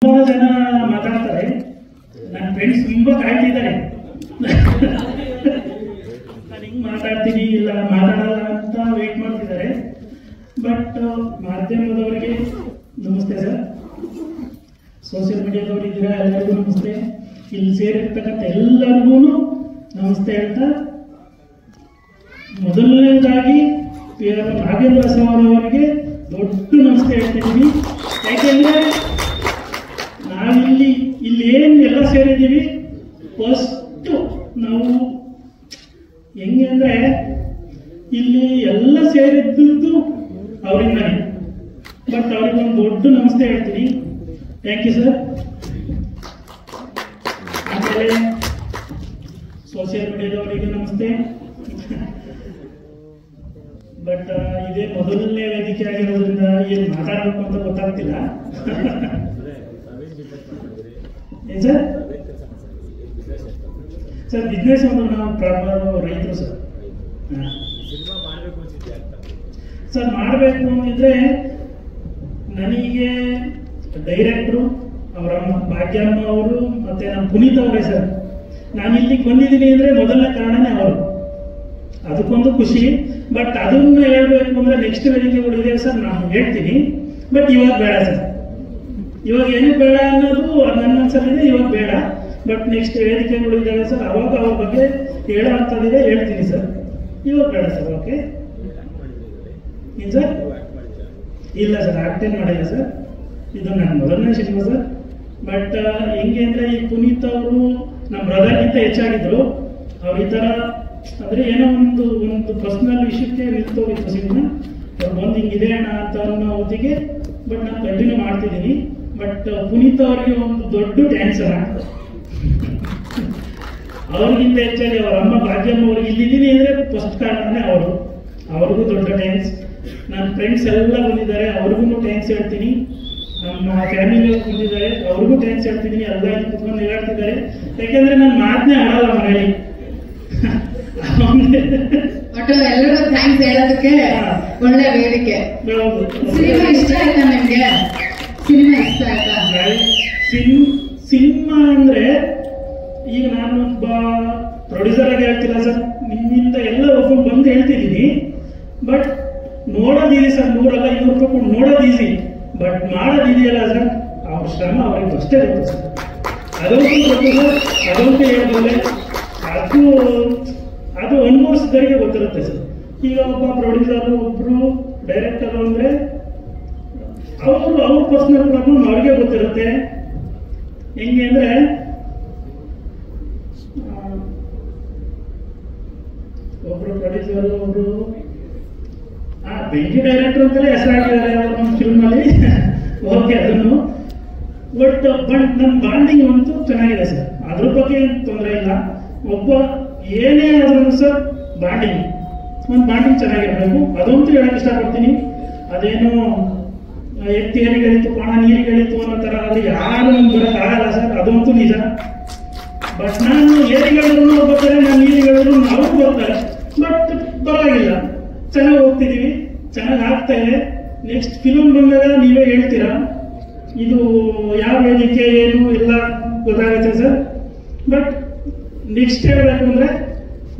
ತುಂಬಾ ಜನ ಮಾತಾಡ್ತಾರೆ, ನನ್ನ ಫ್ರೆಂಡ್ಸ್ ತುಂಬಾ ಕಾಯ್ತಿದ್ದಾರೆ ನಾನು ಹಿಂಗ್ ಮಾತಾಡ್ತೀನಿ ಇಲ್ಲ ಮಾತಾಡಲ್ಲ ಅಂತ ವೇಟ್ ಮಾಡ್ತಿದ್ದಾರೆ. ಬಟ್ ಮಾಧ್ಯಮದವರಿಗೆ ನಮಸ್ತೆ ಸರ್, ಸೋಷಿಯಲ್ ಮೀಡಿಯಾದವರು ಇದ್ದೀರಾ, ಎಲ್ಲರಿಗೂ ನಮಸ್ತೆ. ಇಲ್ಲಿ ಸೇರಿರ್ತಕ್ಕಂಥ ಎಲ್ಲರಿಗೂ ನಮಸ್ತೆ ಹೇಳ್ತಾ, ಮೊದಲನೇದಾಗಿ ನಾಗೇಂದ್ರ ಸವಾಲ್ ಅವರಿಗೆ ದೊಡ್ಡ ನಮಸ್ತೆ ಹೇಳ್ತಿದ್ದೀವಿ. ಯಾಕೆಂದ್ರೆ ನಾವಿಲ್ಲಿ ಏನು ಎಲ್ಲ ಸೇರಿದ್ದೀವಿ, ಫಸ್ಟ್ ನಾವು ಹೆಂಗೆ ಅಂದ್ರೆ ಇಲ್ಲಿ ಎಲ್ಲ ಸೇರಿದ್ದು ಅವರಿಂದಾನೆ. ಬಟ್ ಅವ್ರಿಗೆ ಒಂದು ದೊಡ್ಡ ನಮಸ್ತೆ ಹೇಳ್ತೀನಿ. Thank you sir. ಆಮೇಲೆ ಸೋಷಿಯಲ್ ಮೀಡಿಯಾದವರಿಗೆ ನಮಸ್ತೆ. ಬಟ್ ಇದೇ ಮೊದಲನೇ ವೇದಿಕೆ ಆಗಿರೋದ್ರಿಂದ ಏನು ಮಾತಾಡಬೇಕು ಅಂತ ಗೊತ್ತಾಗ್ತಿಲ್ಲ. ಏನ್ ಸರ್? ಸರ್ ಬಿಸ್ನೆಸ್ ಅಂದ್ರೆ ನಾವು ಪ್ರಾರಂಭ ರೈತರು ಸರ್. ಸರ್ ಮಾಡಬೇಕು ಅಂತಿದ್ರೆ ನನಗೆ ಡೈರೆಕ್ಟ್ರು ಅವರಮ್ಮ ಭಾಗ್ಯಮ್ಮ ಅವರು ಮತ್ತೆ ನಮ್ಮ ಪುನೀತ್ ಅವರೇ ಸರ್. ನಾನು ಇಲ್ಲಿಗೆ ಬಂದಿದ್ದೀನಿ ಅಂದ್ರೆ ಮೊದಲನೇ ಕಾರಣನೇ ಅವರು, ಅದಕ್ಕೊಂದು ಖುಷಿ. ಬಟ್ ಅದನ್ನ ಹೇಳ್ಬೇಕು ಅಂದ್ರೆ ನೆಕ್ಸ್ಟ್ ವೇದಿಕೆಗಳು ಇದೆ ಸರ್, ನಾನು ಹೇಳ್ತೀನಿ. ಬಟ್ ಇವಾಗ ಬೇಡ ಸರ್, ಇವಾಗ ಏನು ಬೇಡ ಅನ್ನೋದು ನನ್ನ ಮನಸ್ಸಲ್ಲಿದೆ, ಇವಾಗ ಬೇಡ. ಬಟ್ ನೆಕ್ಸ್ಟ್ ವೇದಿಕೆಗಳು ಇದ್ದಾವೆ ಸರ್, ಅವಾಗ ಅವ್ರ ಬಗ್ಗೆ ಹೇಳೋ ಅಂತದಿದೆ, ಹೇಳ್ತೀನಿ ಸರ್. ಇವಾಗ ಬೇಡ ಸರ್. ಓಕೆ ಏನ್ ಸರ್? ಇಲ್ಲ ಸರ್, ಆಕ್ಟೇನ್ ಮಾಡಿಲ್ಲ ಸರ್. ಇದು ನನ್ನ ಮೊದಲನೇ ಸಿನಿಮಾ ಸರ್. ಬಟ್ ಹೆಂಗೆ ಅಂದ್ರೆ ಈ ಪುನೀತ್ ಅವರು ನಮ್ಮ ಬ್ರದರ್ಗಿಂತ ಹೆಚ್ಚಾಗಿದ್ರು. ಅವ್ರು ಈ ತರ ಅಂದ್ರೆ ಏನೋ ಒಂದು ಪರ್ಸನಲ್ ವಿಷಯಕ್ಕೆ ನಿಂತೋಗಿತ್ತು ಸಿನಿಮಾ. ಅವ್ರು ಬಂದು ಹಿಂಗಿದೆ ಅಣ್ಣ ಅಂತ ಅನ್ನೋ ಹೊತ್ತಿಗೆ ಬಟ್ ನಾನು ಕಂಟಿನ್ಯೂ ಮಾಡ್ತಿದ್ದೀನಿ. ಬಟ್ ಪುನೀತ್ ಅವರಿಗೆ ಒಂದು ದೊಡ್ಡ ಥ್ಯಾಂಕ್ಸ್ ಅಣ್ಣ. ಅವ್ರಿಗಿಂತ ಹೆಚ್ಚಾಗಿ ಅವರ ಅಮ್ಮ ಭಾಗ್ಯಮ್ಮ ಅವ್ರಿಗೆ ಇಲ್ಲಿದ್ದೀನಿ ಅಂದ್ರೆ ಫಸ್ಟ್ ಕಾರಣನೇ ಅವರು. ಅವ್ರಿಗೂ ದೊಡ್ಡ ಥ್ಯಾಂಕ್ಸ್. ನನ್ನ ಫ್ರೆಂಡ್ಸ್ ಎಲ್ಲ ಬಂದಿದ್ದಾರೆ, ಅವ್ರಿಗೂ ಥ್ಯಾಂಕ್ಸ್ ಹೇಳ್ತೀನಿ. ನಮ್ಮ ಫ್ಯಾಮಿಲಿ ಬಂದಿದ್ದಾರೆ, ಅವ್ರಿಗೂ ಥ್ಯಾಂಕ್ಸ್ ಹೇಳ್ತಿದ್ದೀನಿ. ಎಲ್ಲ ಇಲ್ಲಿ ಕುತ್ಕೊಂಡು ಹೇಳಾಡ್ತಿದ್ದಾರೆ. ಯಾಕೆಂದ್ರೆ ನಾನು ಮಾತನ್ನೇ ಆಡಲ್ಲ ಮನೇಲಿ. ಒಟ್ಟು ಎಲ್ಲರೂ ಥ್ಯಾಂಕ್ಸ್ ಹೇಳೋದಕ್ಕೆ ಒಳ್ಳೆ ವೇದಿಕೆ. ಸಿನಿಮಾ ಇಷ್ಟ ಆಯ್ತಾ ನಿಮ್ಗೆ? ಸಿನಿಮಾ ಇಷ್ಟ ಆಯ್ತಾ? ಸಿನಿಮಾ ಅಂದ್ರೆ ಈಗ ನಾನು ಒಬ್ಬ ಪ್ರೊಡ್ಯೂಸರ್ ಆಗಿ ಹೇಳ್ತಿಲ್ಲ ಸರ್, ನಿಮ್ಮಿಂದ ಎಲ್ಲ ಒಬ್ಬ ಬಂದು ಹೇಳ್ತಿದ್ದೀನಿ. ಬಟ್ ನೋಡೋದು ಈಸಿ ಸರ್, 100 ರೂಪಾಯಿ ಕೊಟ್ಟು ನೋಡೋದು ಈಸಿ. ಬಟ್ ಮಾಡೋದು ಇದೆಯಲ್ಲ ಸರ್, ಅವ್ರ ಶ್ರಮ ಅವ್ರಿಗೆ ಅಷ್ಟೇ ಗೊತ್ತು ಸರ್. ಅದಂತೂ ಗೊತ್ತು ಸರ್, ಅದಂತೂ ಹೇಳ್ಬೋದೆ. ಅದು ಅನುಭವಿಸಿದವರಿಗೆ ಗೊತ್ತಿರುತ್ತೆ ಸರ್. ಈಗ ಒಬ್ಬ ಪ್ರೊಡ್ಯೂಸರ್, ಒಬ್ರು ಡೈರೆಕ್ಟರ್ ಅಂದ್ರೆ ಅವ್ರ ಪರ್ಸನಲ್ ಪ್ರಾಬ್ಲಮ್ ಅವ್ರಿಗೆ ಗೊತ್ತಿರುತ್ತೆ. ಹೆಂಗೆ ಅಂದ್ರೆ ಒಬ್ರು ಪ್ರೊಡ್ಯೂಸರ್, ಒಬ್ರು ಬೆಂಕಿ ಡೈರೆಕ್ಟರ್ ಅಂತಲೇ ಹೆಸರಾಗಿದ್ದಾರೆ ನಮ್ಮ ಫಿಲ್ಮ್ ಅಲ್ಲಿ. ಓಕೆ, ಅದನ್ನು ಬಟ್ ನಮ್ಮ ಬಾಂಡಿಂಗ್ ಅಂತೂ ಚೆನ್ನಾಗಿದೆ ಸರ್, ಅದ್ರ ಬಗ್ಗೆ ತೊಂದರೆ ಇಲ್ಲ. ಒಬ್ಬ ಏನೇ ಆದ್ರೂ ಸರ್ ಬಾಂಡಿಂಗ್ ಚೆನ್ನಾಗಿರ್ಬೇಕು, ಅದಂತೂ ಹೇಳಕ್ ಇಷ್ಟಪಡ್ತೀನಿ. ಅದೇನು ಎತ್ತಿ ಏರಿಗಳಿತ್ತು ಪ್ರಾಣ ನೀರಿಗಳಿತ್ತು ಅನ್ನೋ ತರ ಅದು ಯಾರು ಬರಕ್ ಆಗಲ್ಲ ಸರ್, ಅದಂತೂ ನಿಜ. ಬಟ್ ನಾನು ಏರಿಗಳಿದ್ರು ಬರ್ತಾರೆ, ನಾನು ನೀರಿಗಳಿದ್ರು ಅವ್ರು ಬರ್ತಾರೆ. ಬಟ್ ಪರವಾಗಿಲ್ಲ, ಚೆನ್ನಾಗಿ ಹೋಗ್ತಿದೀವಿ, ಚೆನ್ನಾಗಿ ಆಗ್ತಾ ಇದೆ. ನೆಕ್ಸ್ಟ್ ಫಿಲ್ಮ್ ಬಂದಾಗ ನೀವೇ ಹೇಳ್ತೀರಾ ಇದು ಯಾವ ವೇದಿಕೆ ಏನು ಎಲ್ಲ ಗೊತ್ತಾಗುತ್ತೆ ಸರ್. ಬಟ್ ನೆಕ್ಸ್ಟ್ ಹೇಳ್ಬೇಕು ಅಂದ್ರೆ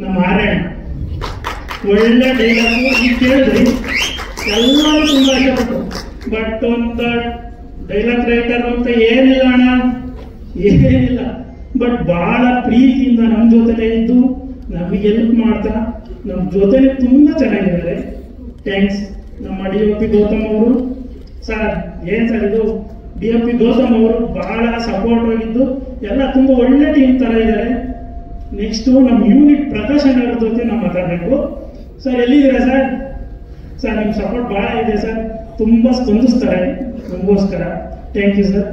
ನಮ್ಮ ಆರ್ಯಣ್ಣ ಒಳ್ಳೆ ಡೈಲಾಗು ಈಗ ಕೇಳಿದ್ರಿ, ಎಲ್ಲರೂ ತುಂಬಾ ಇಷ್ಟಪಟ್ಟು. ಬಟ್ ಒಂದು ಡೈಲಾಗ್ ರೈಟರ್ ಅಂತ ಏನಿಲ್ಲ ಅಣ್ಣ, ಏನಿಲ್ಲ. ಬಟ್ ಬಹಳ ಪ್ರೀತಿಯಿಂದ ನಮ್ಮ ಜೊತೆನೇ ಇದ್ದು ನಮಗೆ ಹೆಲ್ಪ್ ಮಾಡ್ತಾ ನಮ್ಮ ಜೊತೆನೆ ತುಂಬಾ ಚೆನ್ನಾಗಿದ್ದಾರೆ. ಥ್ಯಾಂಕ್ಸ್. ನಮ್ಮ DOP ಗೌತಮ್ ಅವರು ಸರ್, ಏನ್ ಸರ್ ಇದು DOP ಗೌತಮ್ ಅವರು ಬಹಳ ಸಪೋರ್ಟ್ ಆಗಿದ್ದು, ಎಲ್ಲ ತುಂಬಾ ಒಳ್ಳೆ ಟೀಮ್ ತರ ಇದ್ದಾರೆ. ನೆಕ್ಸ್ಟ್ ನಮ್ಮ ಯೂನಿಟ್ ಪ್ರಕಾಶ್ ಅವ್ರ ಜೊತೆ ನಾವು ಮಾತಾಡಬೇಕು ಸರ್. ಎಲ್ಲಿದ್ದೀರಾ ಸರ್? ಸರ್ ನಿಮ್ ಸಪೋರ್ಟ್ ಬಹಳ ಇದೆ ಸರ್, ತುಂಬಾ ಸ್ಪಂದಿಸ್ತಾರೆ ನಮಗೋಸ್ಕರ. Thank you sir.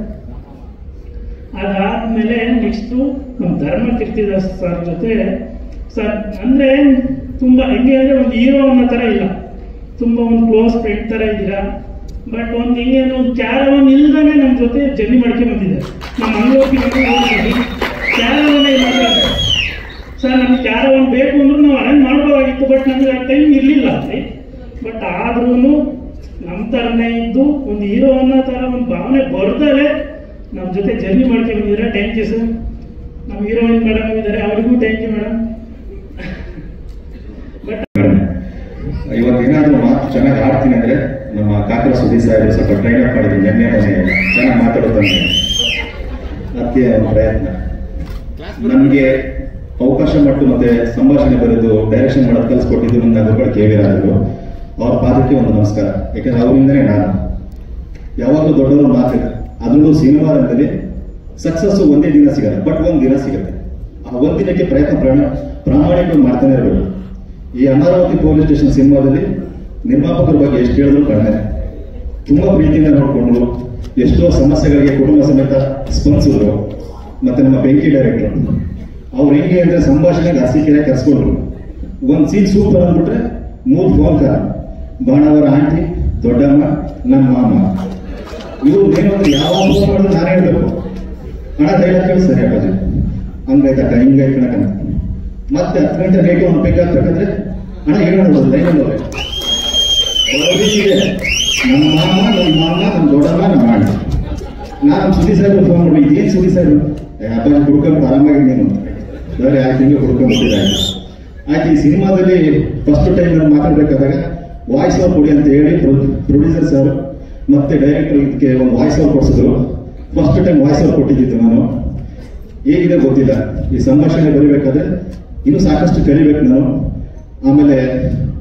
ಅದಾದ್ಮೇಲೆ ನೆಕ್ಸ್ಟ್ ನಮ್ಮ ಧರ್ಮ ಕೀರ್ತಿದಾಸ್ ಸರ್ ಜೊತೆ ಸರ್ ಅಂದ್ರೆ ತುಂಬಾ ಹೆಂಗೆ ಅಂದ್ರೆ ಒಂದು ಹೀರೋ ಅನ್ನೋ ತರ ಇಲ್ಲ, ತುಂಬಾ ಒಂದು ಕ್ಲೋಸ್ ಫ್ರೆಂಡ್ ತರ ಇದ್ದೀರಾ. ಬಟ್ ಒಂದು ಹಿಂಗೆ ಒಂದು ಕ್ಯಾರವನ್ ಇಲ್ದಾನೆ ನಮ್ಮ ಜೊತೆ ಜರ್ನಿ ಮಾಡ್ಕೊಂಡು ಬಂದಿದ್ದಾರೆ. ನಮ್ಮ ಅಂಗೋಪಿ ಕ್ಯಾರವನ್ನೇ ಇಲ್ಲ ಸರ್. ನಮ್ಗೆ ಕ್ಯಾರವನ್ ಬೇಕು ಅಂದ್ರೂ ನಾವು ಅರೇಂಜ್ ಮಾಡ್ಬೋದಾಗಿತ್ತು, ಬಟ್ ನಮ್ಗೆ ಆ ಟೈಮ್ ಇರ್ಲಿಲ್ಲ ಅಲ್ಲಿ. ಬಟ್ ಆದ್ರೂ ನಮ್ಮ ತರನೇ ಇದ್ದು ಒಂದು ಹೀರೋ ಅನ್ನೋ ತರ ಒಂದು ಭಾವನೆ ಬರ್ತಾರೆ ನಮ್ಮ ಜೊತೆ ಜರ್ನಿ ಮಾಡ್ಕೊಂಡು ಬಂದಿದ್ದಾರೆ. Thank you sir. ನಮ್ಮ ಹೀರೋಯಿನ್ ಮೇಡಮ್ ಇದ್ದಾರೆ, ಅವರಿಗೂ ಥ್ಯಾಂಕ್ ಯು ಮೇಡಮ್. ಇವತ್ತು ಏನಾದರೂ ಮಾತು ಚೆನ್ನಾಗಿ ಆಡ್ತೀನಿ ಅಂದ್ರೆ ನಮ್ಮ ಕಾಕರ ಸುದ್ದಿ ಸಾಹೇಬರು ಸ್ವಲ್ಪ ಟ್ರೈನ್ ಅಪ್ ಮಾಡಿದ್ರು. ನಿನ್ನೆ ಚೆನ್ನಾಗಿ ಮಾತಾಡೋದಂತೆ ಅದಕ್ಕೆ ಪ್ರಯತ್ನ. ನಮಗೆ ಅವಕಾಶ ಮತ್ತು ಮತ್ತೆ ಸಂಭಾಷಣೆ ಬರೆದು ಡೈರೆಕ್ಷನ್ ಮಾಡೋದು ಕಲಿಸ್ಕೊಟ್ಟಿದ್ದು ನನ್ನ ಗುರುಗಳು KV ರಾಜರು. ಅವ್ರ ಪಾದಕ್ಕೆ ಒಂದು ನಮಸ್ಕಾರ. ಯಾಕಂದ್ರೆ ಅವರಿಂದನೇ ನಾನು ಯಾವಾಗಲೂ ದೊಡ್ಡವರು ಮಾತಿಲ್ಲ. ಅದರಲ್ಲೂ ಸಿನಿಮಾ ರಂಗದಲ್ಲಿ ಸಕ್ಸಸ್ ಒಂದೇ ದಿನ ಸಿಗಲ್ಲ, ಬಟ್ ಒಂದು ದಿನ ಸಿಗುತ್ತೆ. ಆ ಒಂದು ದಿನಕ್ಕೆ ಪ್ರಾಮಾಣಿಕವಾಗಿ ಮಾಡ್ತಾನೆ ಇರಬೇಕು. ಈ ಅಮರಾವತಿ ಪೊಲೀಸ್ ಸ್ಟೇಷನ್ ಸಿನಿಮಾದಲ್ಲಿ ನಿರ್ಮಾಪಕರ ಬಗ್ಗೆ ಎಷ್ಟು ಹೇಳಿದ್ರು ಕಡಿಮೆ. ತುಂಬಾ ಪ್ರೀತಿಯಿಂದ ನೋಡಿಕೊಂಡು ಎಷ್ಟೋ ಸಮಸ್ಯೆಗಳಿಗೆ ಕುಟುಂಬ ಸಮೇತ ಸ್ಪಂದಿಸಿದ್ರು. ಮತ್ತೆ ನಮ್ಮ ಬೆಂಕಿ ಡೈರೆಕ್ಟರ್ ಅವ್ರು ಹೆಂಗೆ ಅಂದ್ರೆ ಸಂಭಾಷಣೆಗೆ ಹಸಿಕೆರೆ ಕರ್ಸ್ಕೊಂಡ್ರು. ಒಂದು ಸೀನ್ ಸೂಪರ್ ಅಂದ್ಬಿಟ್ರೆ 3 ಫೋನ್ ಕಾಲ, ಬಾಣವರ ಆಂಟಿ, ದೊಡ್ಡಮ್ಮ, ನಮ್ಮ ಮಾಮ. ಇವ್ರು ಏನಂದ್ರೆ ಯಾವಾಗ ಫೋನ್ ಮಾಡಿದ್ರು ನಾನು ಹೇಳ್ಬೇಕು, ಹಣ ಡೈಲಾಗ್ ಕೇಳಿ ಸರಿ ಅಪ್ಪಾಜಿ ಹಂಗಾಯ್ತಕ್ಕ ಹಿಂಗಾಯ್ತಕ್ಕ. ಮತ್ತೆ 10 ಗಂಟೆ ರೇಟು ಒಂದು ಬೇಕಾಗ್ತಕ್ಕಂದ್ರೆ ಹಣ ಹೇಳೋದು ಲೈನಲ್ಲಿ ನಮ್ಮ ಮಾಮ, ನಮ್ಮ ದೊಡ್ಡಮ್ಮ, ನಮ್ಮ ಅಣ್ಣ. ನಾನು ಸುದ್ದಿ ಸಾಹೇಬ್ರು ಫೋನ್ ಮಾಡಿ, ಇದೇನು ಸುದ್ದಿ ಸಾಹೇಬ್ರು ಅಪ್ಪಾಜಿ ಕುಡ್ಕೊಂಡು ಆರಾಮಾಗಿ ನೀನು ಬೇರೆ 2 ತಿಂಗಳು ಕುಡ್ಕೊಂಡ್ಬಿಟ್ಟಿದ್ದಾರೆ. ಆಯ್ತು, ಈ ಸಿನಿಮಾದಲ್ಲಿ ಫಸ್ಟ್ ಟೈಮ್ ನಾನು ಮಾತಾಡ್ಬೇಕಾದಾಗ ವಾಯ್ಸ್ ಓವರ್ ಕೊಡಿ ಅಂತ ಹೇಳಿ ಪ್ರೊಡ್ಯೂಸರ್ ಸರ್ ಮತ್ತೆ ಡೈರೆಕ್ಟರ್ ಇದಕ್ಕೆ ಒಂದು ವಾಯ್ಸ್ ಓವರ್ ಕೊಡಿಸಿದ್ರು. ಫಸ್ಟ್ ಟೈಮ್ ವಾಯ್ಸ್ ಓವರ್ ಕೊಟ್ಟಿದ್ದು ನಾನು. ಹೇಗಿದೆ ಗೊತ್ತಿಲ್ಲ, ಈ ಸಂಭಾಷಣೆ ಬರೀಬೇಕಾದ್ರೆ ಇನ್ನೂ ಸಾಕಷ್ಟು ಕಲಿಬೇಕು ನಾನು. ಆಮೇಲೆ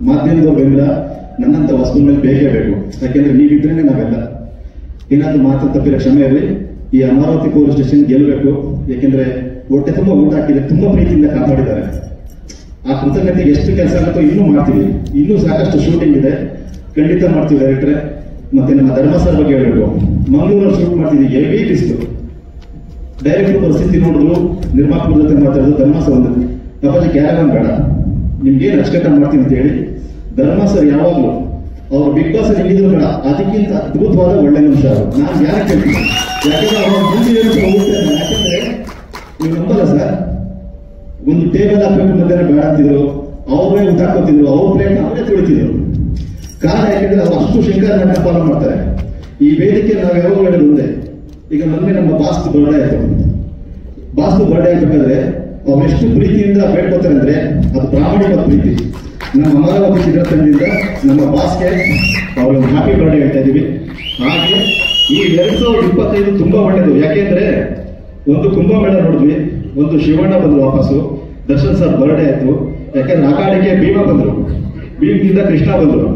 ಮಾಧ್ಯಮದವ್ರು ಬೆಂಬಲ ನನ್ನಂತ ವಸ್ತು ಮೇಲೆ ಬೇಕೇ ಬೇಕು. ಯಾಕೆಂದ್ರೆ ನೀವಿದ್ರೇನೆ ನಾವೆಲ್ಲ. ಏನಾದ್ರೂ ಮಾತು ತಪ್ಪಿರೋ ಕ್ಷಮೆ ಇರಲಿ. ಈ ಅಮರಾವತಿ ಪೊಲೀಸ್ ಸ್ಟೇಷನ್ ಗೆಲ್ಲಬೇಕು. ಯಾಕೆಂದ್ರೆ ಹೊಟ್ಟೆ ತುಂಬಾ ಊಟ ಹಾಕಿದೆ, ತುಂಬಾ ಪ್ರೀತಿಯಿಂದ ಕಾಪಾಡಿದ್ದಾರೆ. ಆ ಕೃತಜ್ಞತೆಗೆ ಎಷ್ಟು ಕೆಲಸ ಆಗುತ್ತೋ ಇನ್ನೂ ಮಾಡ್ತೀವಿ. ಇನ್ನೂ ಸಾಕಷ್ಟು ಶೂಟಿಂಗ್ ಇದೆ, ಖಂಡಿತ ಮಾಡ್ತೀವಿ ಡೈರೆಕ್ಟ್ರೆ. ಮತ್ತೆ ನಮ್ಮ ಧರ್ಮಸ್ಥಳ ಬಗ್ಗೆ ಹೇಳಬೇಕು. ಮಂಗಳೂರಲ್ಲಿ ಶೂಟ್ ಮಾಡ್ತಿದ್ವಿ, ಹೆವಿ ಬಿಸಿಲು. ಡೈರೆಕ್ಟರ್ ಪರಿಸ್ಥಿತಿ ನೋಡಿದ್ರು, ನಿರ್ಮಾಪಕರ ಜೊತೆ ಮಾತಾಡಿದ್ರು. ಧರ್ಮಸ್ಥಳ ಒಂದು ಅಪ್ಪಾಜಿ ಕ್ಯಾರವಾನ್ ಬೇಡ, ನಿಮ್ಗೇನು ಅಚ್ಚುಕಟ್ಟಾಗಿ ಮಾಡ್ತೀನಿ ಅಂತ ಹೇಳಿ ಧರ್ಮಸ್ಥಳ ಯಾವಾಗಲೂ ಅವ್ರು ಬಿಗ್ ಬಾಸ್ ಅಲ್ಲಿ ಹೇಳಿದ್ರು ಬೇಡ, ಅದಕ್ಕಿಂತ ಅದ್ಭುತವಾದ ಒಳ್ಳೆ ನಿಮಿಷ ಅವರು. ನಾನು ಯಾರು ಕೇಳ್ತೀನಿ, ಯಾಕಂದ್ರೆ ಅವ್ರ ಮುಂದೆ ಹೋಗ್ತಾರೆ. ಯಾಕಂದ್ರೆ ನೀವು ನಂಬಲ್ಲ ಸರ್, ಒಂದು ಟೇಬಲ್ ಹಾಕ್ಬೇಕು ಮಧ್ಯಾಹ್ನ ಬೇಡ ಅಂತಿದ್ರು, ಅವ್ರೇ ಊಟ ಹಾಕೋತಿದ್ರು, ಅವ್ರ ಪ್ಲೇಟ್ ಅವರೇ ತುಳಿತಿದ್ರು. ಕಾರಣ ಯಾಕಂದ್ರೆ ಅವ್ರು ಅಷ್ಟು ಶೃಂಗಾರ ನಾಟಕ ಫಾಲೋ ಮಾಡ್ತಾರೆ. ಈ ವೇದಿಕೆ ನಾವು ಯಾವಾಗ ಹೇಳೋದು ಒಂದೇ. ಈಗ ಮೊನ್ನೆ ನಮ್ಮ ಬಾಸ್ತು ಬರ್ಡೇ ಆಯ್ತು. ಬಾಸ್ತು ಬರ್ಡೇ ಆಗ್ಬೇಕಾದ್ರೆ ಅವ್ರು ಎಷ್ಟು ಪ್ರೀತಿಯಿಂದ ಬೇಡ್ಕೋತಾರೆ ಅಂದ್ರೆ ಅದು ಪ್ರಾಮಾಣಿಕ ಪ್ರೀತಿ. ನಮ್ಮ ಅಮರಾವತಿ ಚಿತ್ರತಂಡದಿಂದ ನಮ್ಮ ಬಾಸ್ಗೆ ಅವ್ರಿಗೆ ಹ್ಯಾಪಿ ಬರ್ಡೇ ಹೇಳ್ತಾ ಇದೀವಿ. ಹಾಗೆ ಈ 2025 ತುಂಬಾ ಒಳ್ಳೇದು. ಯಾಕೆಂದ್ರೆ ಒಂದು ಕುಂಭಮೇಳ ನೋಡಿದ್ವಿ, ಒಂದು ಶಿವಣ್ಣ ಬಂದ್ರು ವಾಪಸ್ಸು, ದರ್ಶನ್ ಸರ್ ಬರ್ಡೇ ಆಯ್ತು. ಯಾಕಂದ್ರೆ ಆ ಕಾಲಕ್ಕೆ ಭೀಮಾ ಬಂದ್ರು, ಭೀಮದಿಂದ ಕೃಷ್ಣ ಬಂದ್ರು.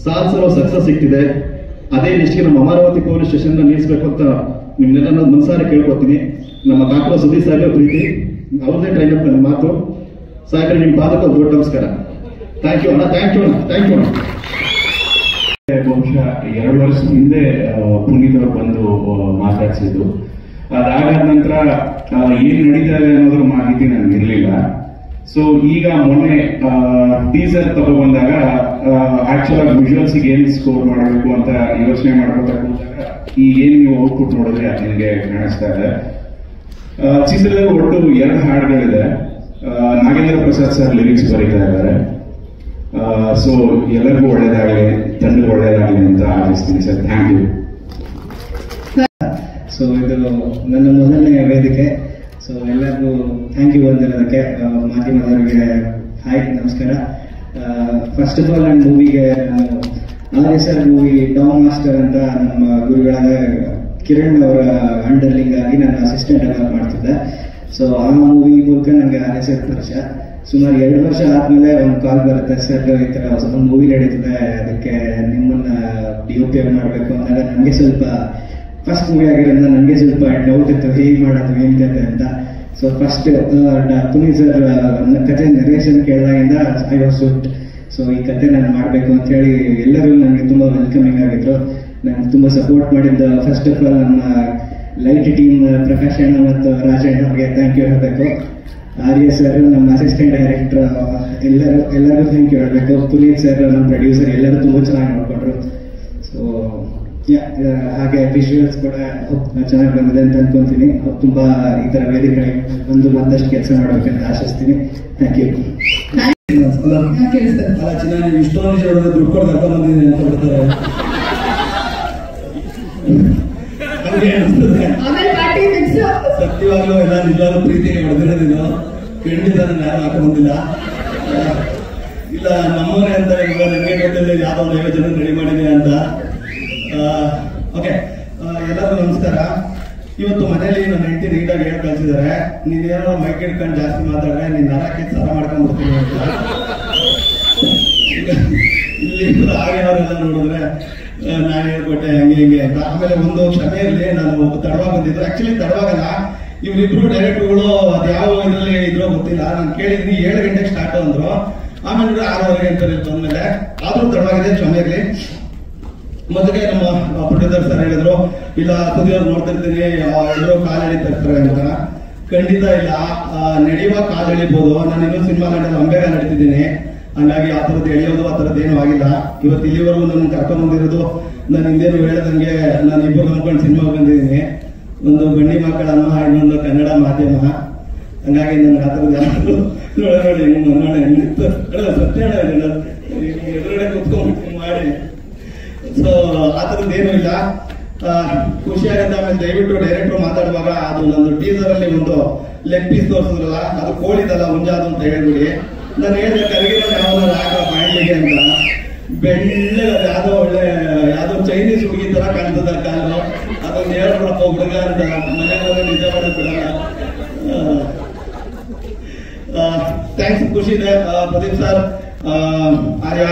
ಸಾಹಸರ ಸಕ್ಸಸ್ ಸಿಗ್ತಿದೆ. ಅದೇ ಲಿಸ್ಟ್ಗೆ ನಮ್ಮ ಅಮರಾವತಿ ಪೊಲೀಸ್ ಸ್ಟೇಷನ್ ನಿಲ್ಲಿಸಬೇಕು ಅಂತ ನಿಮ್ನೆಲ್ಲ ನಾನು ಮನಸಾರೆ ಕೇಳ್ಕೊತೀನಿ. ನಮ್ಮ ಕಾಕರ ಸುದ್ದಿ ಸಾಹೇಬ್ರ ಪ್ರೀತಿ, ಅವ್ರದೇ ಟ್ರೈನ್ ಅಪ್ ನನ್ನ ಮಾತು. ಸಾಹೇಬ್ರೆ ನಿಮ್ಮ ಪಾದಕ್ಕೆ ಒಂದು ದೊಡ್ಡ ನಮಸ್ಕಾರ. ಥ್ಯಾಂಕ್ ಯು ಅಣ್ಣ, ಥ್ಯಾಂಕ್ ಯು ಅಣ್ಣ, ಥ್ಯಾಂಕ್ ಯು ಅಣ್ಣ. ಬಹುಶಃ 2 ವರ್ಷದ ಹಿಂದೆ ಪುನೀತ್ ಅವರು ಬಂದು ಮಾತಾಡ್ಸಿದ್ದು. ಅದಾದ ನಂತರ ಏನ್ ನಡೀತಾ ಇದೆ ಅನ್ನೋದ್ರ ಮಾಹಿತಿ ನನಗೆ ಇರಲಿಲ್ಲ. ಸೊ ಈಗ ಮೊನ್ನೆ ಟೀಸರ್ ತಗೊಬಂದಾಗ ಆಕ್ಚುಲ್ ಆಗಿ ವಿಜುವಲ್ಸ್ ಏನ್ ಸ್ಕೋರ್ ಮಾಡಬೇಕು ಅಂತ ಯೋಚನೆ ಮಾಡ್ಕೊತಾ ಕೂತಾಗ ಈ ಏನ್ ನೀವು ಔಟ್ಪುಟ್ ನೋಡಿದ್ರೆ ಅದು ನಿಮಗೆ ಕಾಣಿಸ್ತಾ ಇದೆ. ಚಿತ್ರದಲ್ಲಿ ಒಟ್ಟು 2 ಹಾಡುಗಳಿದೆ. ನಾಗೇಂದ್ರ ಪ್ರಸಾದ್ ಸರ್ ಲಿರಿಕ್ಸ್ ಬರೀತಾ ಇದ್ದಾರೆ. ಸೊ ಎಲ್ಲರಿಗೂ ಒಳ್ಳೇದಾಗಲಿ, ತಂಡಕ್ಕೆ ಒಳ್ಳೇದಾಗಲಿ ಅಂತ ಆಶಿಸ್ತೀನಿ ಸರ್. Thank you. ಸೊ ಇದು ನನ್ನ ಮೊದಲನೇ ವೇದಿಕೆ. ಸೊ ಎಲ್ಲರಿಗೂ ಥ್ಯಾಂಕ್ ಯು ಬಂದಿರೋದಕ್ಕೆ. ಮಾಧ್ಯಮದವರಿಗೆ ಹಾಯ್, ನಮಸ್ಕಾರ. ಫಸ್ಟ್ ಆಫ್ ಆಲ್ ನನ್ನ ಮೂವಿಗೆ ನಾನು ಸರ್ ಮೂವಿ ಡಾಮ್ ಮಾಸ್ಟರ್ ಅಂತ ನಮ್ಮ ಗುರುಗಳಾದ ಕಿರಣ್ ಅವರ ಅಂಡರ್ಲಿಂಗ್ ಆಗಿ ನಾನು ಅಸಿಸ್ಟೆಂಟ್ ಆಗಿ ಮಾಡ್ತಿದ್ದೆ. ಸೊ ಆ ಮೂವಿ ಮೂಲಕ ನನಗೆ RSR ಪರಿಚಯ. ಸುಮಾರು 2 ವರ್ಷ ಆದ್ಮೇಲೆ ಒಂದು ಕಾಲ್ ಬರುತ್ತೆ, ಸರ್ ಈ ಥರ ಒಂದು ಮೂವಿ ನಡೀತಿದೆ, ಅದಕ್ಕೆ ನಿಮ್ಮನ್ನ DOP ಮಾಡಬೇಕು ಅಂದಾಗ ನನಗೆ ಸ್ವಲ್ಪ ಫಸ್ಟ್ ಮೂವಿ ಆಗಿರೋದ್ರಿಂದ ನನಗೆ ಸ್ವಲ್ಪ ಡೌಟ್ ಇತ್ತು, ಹೇಗೆ ಮಾಡೋದು ಏನ್ ಕತೆ ಅಂತ. ಸೊ ಫಸ್ಟ್ ಪುನೀತ್ ಸರ್ ಕತೆ ನರೇಷನ್ ಕೇಳಿದಾಗಿಂದ ಐ ವಾಸ್ ಶೂಟ್. ಸೊ ಈ ಕತೆ ನಾನು ಮಾಡಬೇಕು ಅಂತ ಹೇಳಿ ಎಲ್ಲರೂ ನನಗೆ ತುಂಬಾ ವೆಲ್ಕಮಿಂಗ್ ಆಗಿದ್ರು. ನನಗೆ ತುಂಬಾ ಸಪೋರ್ಟ್ ಮಾಡಿದ್ದ ಫಸ್ಟ್ ಆಫ್ ಆಲ್ ನಮ್ಮ ಲೈಟ್ ಟೀಮ್ ಪ್ರಕಾಶ್ ಅಣ್ಣ ಮತ್ತು ರಾಜಣ್ಣ ಅವ್ರಿಗೆ ಥ್ಯಾಂಕ್ ಯು ಹೇಳಬೇಕು. ಆರ್ಯ ಸರ್, ನಮ್ಮ ಅಸಿಸ್ಟೆಂಟ್ ಡೈರೆಕ್ಟರ್, ಎಲ್ಲರೂ ಥ್ಯಾಂಕ್ ಯು ಹೇಳಬೇಕು. ಪುನೀತ್ ಸರ್, ನಮ್ಮ ಪ್ರೊಡ್ಯೂಸರ್, ಎಲ್ಲರೂ ತುಂಬಾ ಚೆನ್ನಾಗಿ ನೋಡ್ಕೊಂಡ್ರು. ಸೊ ಹಾಗೆ ವಿಜುವಲ್ಸ್ ಕೂಡ ಚೆನ್ನಾಗಿ ಬಂದಿದೆ ಅಂತ ಅನ್ಕೊಂತೀನಿ. ತುಂಬಾ ಈ ತರ ವೇದಿಕೆ ಒಂದು ಮತ್ತಷ್ಟು ಕೆಲಸ ಮಾಡ್ಬೇಕಂತ ಆಶಿಸ್ತೀನಿ. Thank you. ಇಷ್ಟೊಂದು ದುಡ್ಡು ಕೊಟ್ಟು ಕರ್ಕೊಂಡ್ ಬಂದಿದ್ದೀನಿ ಅಂತ ಹೇಳ್ತಾರೆ. ನನಗೆ ಅನಿಸ್ತದೆ. ಆಮೇಲೆ ಪಾರ್ಟಿ ಫಿಕ್ಸ್. ಸತ್ಯವಾಗ್ಲೂ ಎಲ್ಲ ನಿಜವಾಗ್ಲೂ ಪ್ರೀತಿಗೆ ಹೊಡೆದಿರೋದಿದು ಖಂಡಿತ ನಾನು ಯಾರು ಹಾಕೊಂಡಿಲ್ಲ. ಇಲ್ಲ ನಮ್ಮವರೇ ಅಂತ ಇವಾಗ ನನಗೆ ಗೊತ್ತಿಲ್ಲ ಯಾವ್ದೋ 50 ಜನ ರೆಡಿ ಮಾಡಿದೆ ಅಂತ. ಓಕೆ, ಎಲ್ಲರಿಗೂ ನಮಸ್ಕಾರ. ಇವತ್ತು ಮನೇಲಿ ನನ್ನ ಹೆಂಡತಿ ನೀಟಾಗಿ ಹೇಳಿ ಕಳ್ಸಿದ್ದಾರೆ, ನೀನೇನೋ ಮೈಕ್ ಹಿಡ್ಕೊಂಡು ಜಾಸ್ತಿ ಮಾತಾಡ್ರೆ ನೀನ್ ನರಕ್ಕೆ ಸರ ಮಾಡ್ಕೊಂಡ್ಬಿಡ್ತೀನಿ ಅಂತ. ಇಲ್ಲಿ ಆಗಿರೋರೆಲ್ಲ ನೋಡಿದ್ರೆ ನಾನು ಹೇಳ್ಕೊಟ್ಟೆ ಹಂಗೆ ಹಿಂಗೆ ಅಂತ. ಆಮೇಲೆ ಒಂದು ಕ್ಷಮೆಯಲ್ಲಿ ನಾನು ತಡವಾಗಿ ಬಂದಿದ್ರು. ಆಕ್ಚುಲಿ ತಡವಾಗಲ್ಲ, ಇವ್ರಿಬ್ರು ಡೈರೆಕ್ಟರ್ಗಳು ಅದ್ಯಾವ ಇದರಲ್ಲಿ ಇದ್ರೋ ಗೊತ್ತಿಲ್ಲ. ನಾನು ಕೇಳಿದ್ವಿ 7 ಗಂಟೆಗೆ ಸ್ಟಾರ್ಟ್ ಅಂದ್ರು, ಆಮೇಲೆ 6:30 ಗಂಟೆ ಬಂದ್ಮೇಲೆ ಆದ್ರೂ ತಡವಾಗಿದೆ, ಕ್ಷಮೆಯಾಗಲಿ. ಮೊದಲಿಗೆ ನಮ್ಮ ಪ್ರೊಡ್ಯೂಸರ್ ಸರ್ ಹೇಳಿದ್ರು, ಇಲ್ಲ ಸುದೀರ್ ನೋಡ್ತಿರ್ತೀನಿ ಎಲ್ಲರೂ ಕಾಲು ಎಳಿತಿರ್ತಾರೆ ಅಂತ. ಖಂಡಿತ ಇಲ್ಲ, ನಡೆಯುವ ಕಾಲು ಎಳಿಬಹುದು. ನಾನು ಇನ್ನೂ ಸಿನಿಮಾ ಲ್ಯಾಂಡಲ್ಲಿ ಅಂಬೇಗ ನಡೀತಿದ್ದೀನಿ, ಹಂಗಾಗಿ ಆ ಥರದ್ದು ಎಳೆಯೋದು ಆ ಥರದ್ದು ಏನೂ ಆಗಿಲ್ಲ. ಇವತ್ತು ಇಲ್ಲಿವರೆಗೂ ನನ್ನ ಕರ್ಕೊಂಡು ಬಂದಿರೋದು ನಾನು ಹಿಂದೇನು ಹೇಳ್ದಂಗೆ ನಾನು ಇಬ್ಬರು ನಂಬ್ಕೊಂಡು ಸಿನಿಮಾ ಬಂದಿದ್ದೀನಿ. ಒಂದು ಗಂಡಿ ಮಕ್ಕಳ ಅಮ್ಮ, ಇನ್ನೊಂದು ಕನ್ನಡ ಮಾಧ್ಯಮ. ಹಂಗಾಗಿ ನನ್ಗೆ ಆ ಥರದ್ದು ಯಾರು ನೋಡಿ ಹೆಂಗಿತ್ತು ಸತ್ಯ ಎದುರುಗಡೆ ಕುತ್ಕೊಂಡ್ಬಿಟ್ಟು ಮಾಡಿ. ಸೊ ಆ ಥರದ್ದು ಏನೂ ಇಲ್ಲ, ಖುಷಿ ಆಗುತ್ತೆ. ಆಮೇಲೆ ದಯವಿಟ್ಟು ಡೈರೆಕ್ಟರ್ ಮಾತಾಡುವಾಗ ಅದು ನಂದು ಟೀಸರ್ ಅಲ್ಲಿ ಒಂದು ಲೆಗ್ ಪೀಸ್ ತೋರಿಸಿದ್ರಲ್ಲ, ಅದು ಕೋಳಿದಲ್ಲ ಹುಂಜಾದು ಅಂತ ಹೇಳ್ಬಿಡಿ. ನಾನು ಹೇಳಿದೆ ಕರಿಗಿರೋ ಯಾವ್ದು ರಾಗ ಬಾಯಿಗೆ ಅಂತ. ಬೆಳ್ಳೆ ಯಾವ್ದೋ ಒಳ್ಳೆ ಯಾವ್ದೋ ಚೈನೀಸ್ ಹುಡುಗಿ ತರ ಕಾಣ್ತದ ಕಾಲು, ಅದೊಂದು ಹೇಳ್ಬಿಡಪ್ಪ ಹುಡುಗ ಅಂತ. ಮನೆಯಲ್ಲ ನಿಜ ಮಾಡೋದು ಬಿಡಲ್ಲ. ಥ್ಯಾಂಕ್ಸ್, ಖುಷಿ ಇದೆ. Pradeep sir, Arya,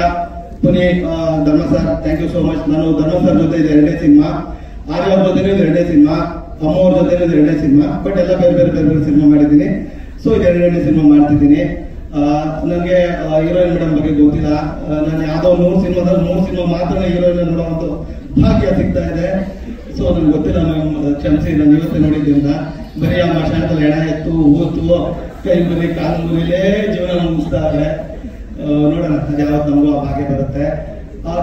Puneeth, Dharma sir, thank you so much. ನಾನು ಧರ್ಮ ಸರ್ ಜೊತೆ ಇದೆ 2ನೇ ಸಿನಿಮಾ, ಆರ್ಯ ಅವ್ರ ಜೊತೆ ಇದೆ 2ನೇ ಸಿನಿಮಾ, ಅಮ್ಮ ಅವ್ರ ಜೊತೆ ಇದೆ 2ನೇ ಸಿನಿಮಾ. ಬಟ್ ಎಲ್ಲ ಬೇರೆ ಬೇರೆ ಬೇರೆ ಬೇರೆ ಸಿನಿಮಾ ಮಾಡಿದ್ದೀನಿ. ಸೊ ಇದು 2ನೇ ಸಿನಿಮಾ ಮಾಡ್ತಿದ್ದೀನಿ. ನನಗೆ ಹೀರೋಯಿನ್ ಮೇಡಮ್ ಬಗ್ಗೆ ಗೊತ್ತಿಲ್ಲ. ನಾನು ಯಾವ್ದೋ 100 ಸಿನಿಮಾದಲ್ಲಿ 3 ಸಿನಿಮಾ ಮಾತ್ರ ಹೀರೋಯಿನ್ ನೋಡುವಂತ ಭಾಗ್ಯ ಸಿಗ್ತಾ ಇದೆ. ಸೊ ನನ್ಗೆ ಗೊತ್ತಿಲ್ಲ ಮ್ಯಾಮ್, ಕ್ಷಮಿಸಿ. ನಾನು ಇವತ್ತೇ ನೋಡಿದ್ದಿಂದ ಬರೀ ಆ ಮಶಾಣದಲ್ಲಿ ಎಣ ಎತ್ತು ಊತು ಕೈ ಮುರಿ ಕಾಲು ಮುರಿಲೇ ಜೀವನ ಮುಗಿಸ್ತಾರೆ. ನೋಡೋಣ ಯಾವತ್ತು ನಮಗೂ ಆ ಭಾಗ್ಯ ಬರುತ್ತೆ.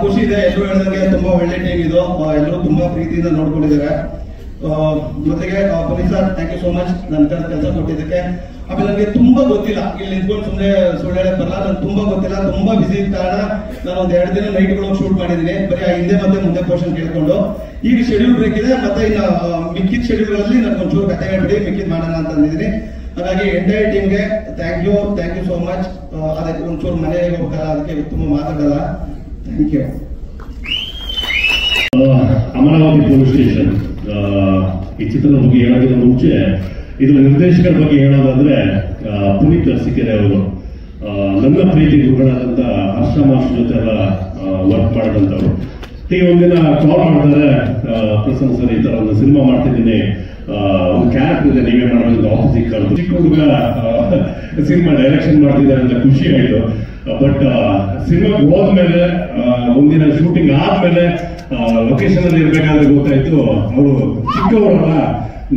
ಖುಷಿ ಇದೆ. ಎಲ್ಲರೂ ಹೇಳಿದಂಗೆ ತುಂಬಾ ಒಳ್ಳೆ ಟೀಮ್ ಇದು, ಎಲ್ಲರೂ ತುಂಬಾ ಪ್ರೀತಿಯಿಂದ ನೋಡ್ಕೊಂಡಿದ್ದಾರೆ. ಮೊದಲಿಗೆ Puneeth sir, thank you so much ನನ್ನ ಕೆಲಸ ಕೊಟ್ಟಿದ್ದಕ್ಕೆ. ಆಮೇಲೆ ನನಗೆ ತುಂಬಾ ಗೊತ್ತಿಲ್ಲ, ಇಲ್ಲಿ ನಿಂತ್ಕೊಂಡು ಸುಮ್ಮನೆ ಸುಳ್ಳು ಹೇಳಕ್ ಬರಲ್ಲ. ನನ್ಗೆ ತುಂಬಾ ಗೊತ್ತಿಲ್ಲ, ತುಂಬಾ ಬಿಸಿ ಇದ್ದ ಕಾರಣ ನಾನು ಒಂದು 2 ದಿನ ನೈಟ್ಗಳು ಶೂಟ್ ಮಾಡಿದ್ದೀನಿ, ಬರೀ ಹಿಂದೆ ಮತ್ತೆ ಮುಂದೆ ಪೋರ್ಷನ್ ಕೇಳ್ಕೊಂಡು. ಈಗ ಶೆಡ್ಯೂಲ್ ಬ್ರೇಕ್ ಇದೆ, ಮತ್ತೆ ಇನ್ನು ಮಿಕ್ಕಿದ ಶೆಡ್ಯೂಲ್ಗಳಲ್ಲಿ ನನಗೆ ಒಂಚೂರು ಕತೆ ಹೇಳ್ಬಿಡಿ, ಮಿಕ್ಕಿದ್ ಮಾಡೋಣ ಅಂತ ಅಂದಿದ್ದೀನಿ. ಹಾಗಾಗಿ ಎಂಟೈರ್ ಟೀಮ್ಗೆ ಥ್ಯಾಂಕ್ ಯು ಸೋ ಮಚ್. ಅದಕ್ಕೆ ಒಂಚೂರು ಮನೆಗೆ ಹೋಗ್ಬೇಕಲ್ಲ, ಅದಕ್ಕೆ ತುಂಬಾ ಮಾತಾಡಲ್ಲ. Thank you. Amaravati police station ಈ ಚಿತ್ರದ ಬಗ್ಗೆ ಹೇಳೋದಕ್ಕಿಂತ ಮುಂಚೆ ಇದರ ನಿರ್ದೇಶಕರ ಬಗ್ಗೆ ಹೇಳೋದಾದ್ರೆ ಪುನೀತ್ ಅರಸೀಕೆರೆ ಅವರು ನನ್ನ ಪ್ರೀತಿ ಗುರುಗಳಾದಂತ ಹರ್ಷ ಮಾಸ್ಟರ್ ಜೊತೆ ಎಲ್ಲ ವರ್ಕ್ ಮಾಡಿದಂಥವ್ರು. ಈಗ ಒಂದಿನ ಕಾಲ್ ಮಾಡ್ತಾರೆ, ಪ್ರಸನ್ನ ಸರ್ ಈ ತರ ಒಂದು ಸಿನಿಮಾ ಮಾಡ್ತಿದ್ದೀನಿ, ಒಂದು ಕ್ಯಾರೆಕ್ಟರ್ ಇದೆ, ನೀವೇ ಮಾಡೋದು ಆಫೀಸಿಗೆ ಕರೆದು. ಚಿಕ್ಕ ಹುಡುಗ ಸಿನಿಮಾ ಡೈರೆಕ್ಷನ್ ಮಾಡ್ತಿದ್ದಾರೆ ಅಂತ ಖುಷಿ ಆಯ್ತು. ಬಟ್ ಸಿನಿಮಾಗೆ ಹೋದ್ಮೇಲೆ ಒಂದಿನ ಶೂಟಿಂಗ್ ಆದ್ಮೇಲೆ ಲೊಕೇಶನ್ ಅಲ್ಲಿ ಇರ್ಬೇಕಾದ್ರೆ ಗೊತ್ತಾಯ್ತು ಅವರು ಚಿಕ್ಕವರಲ್ಲ,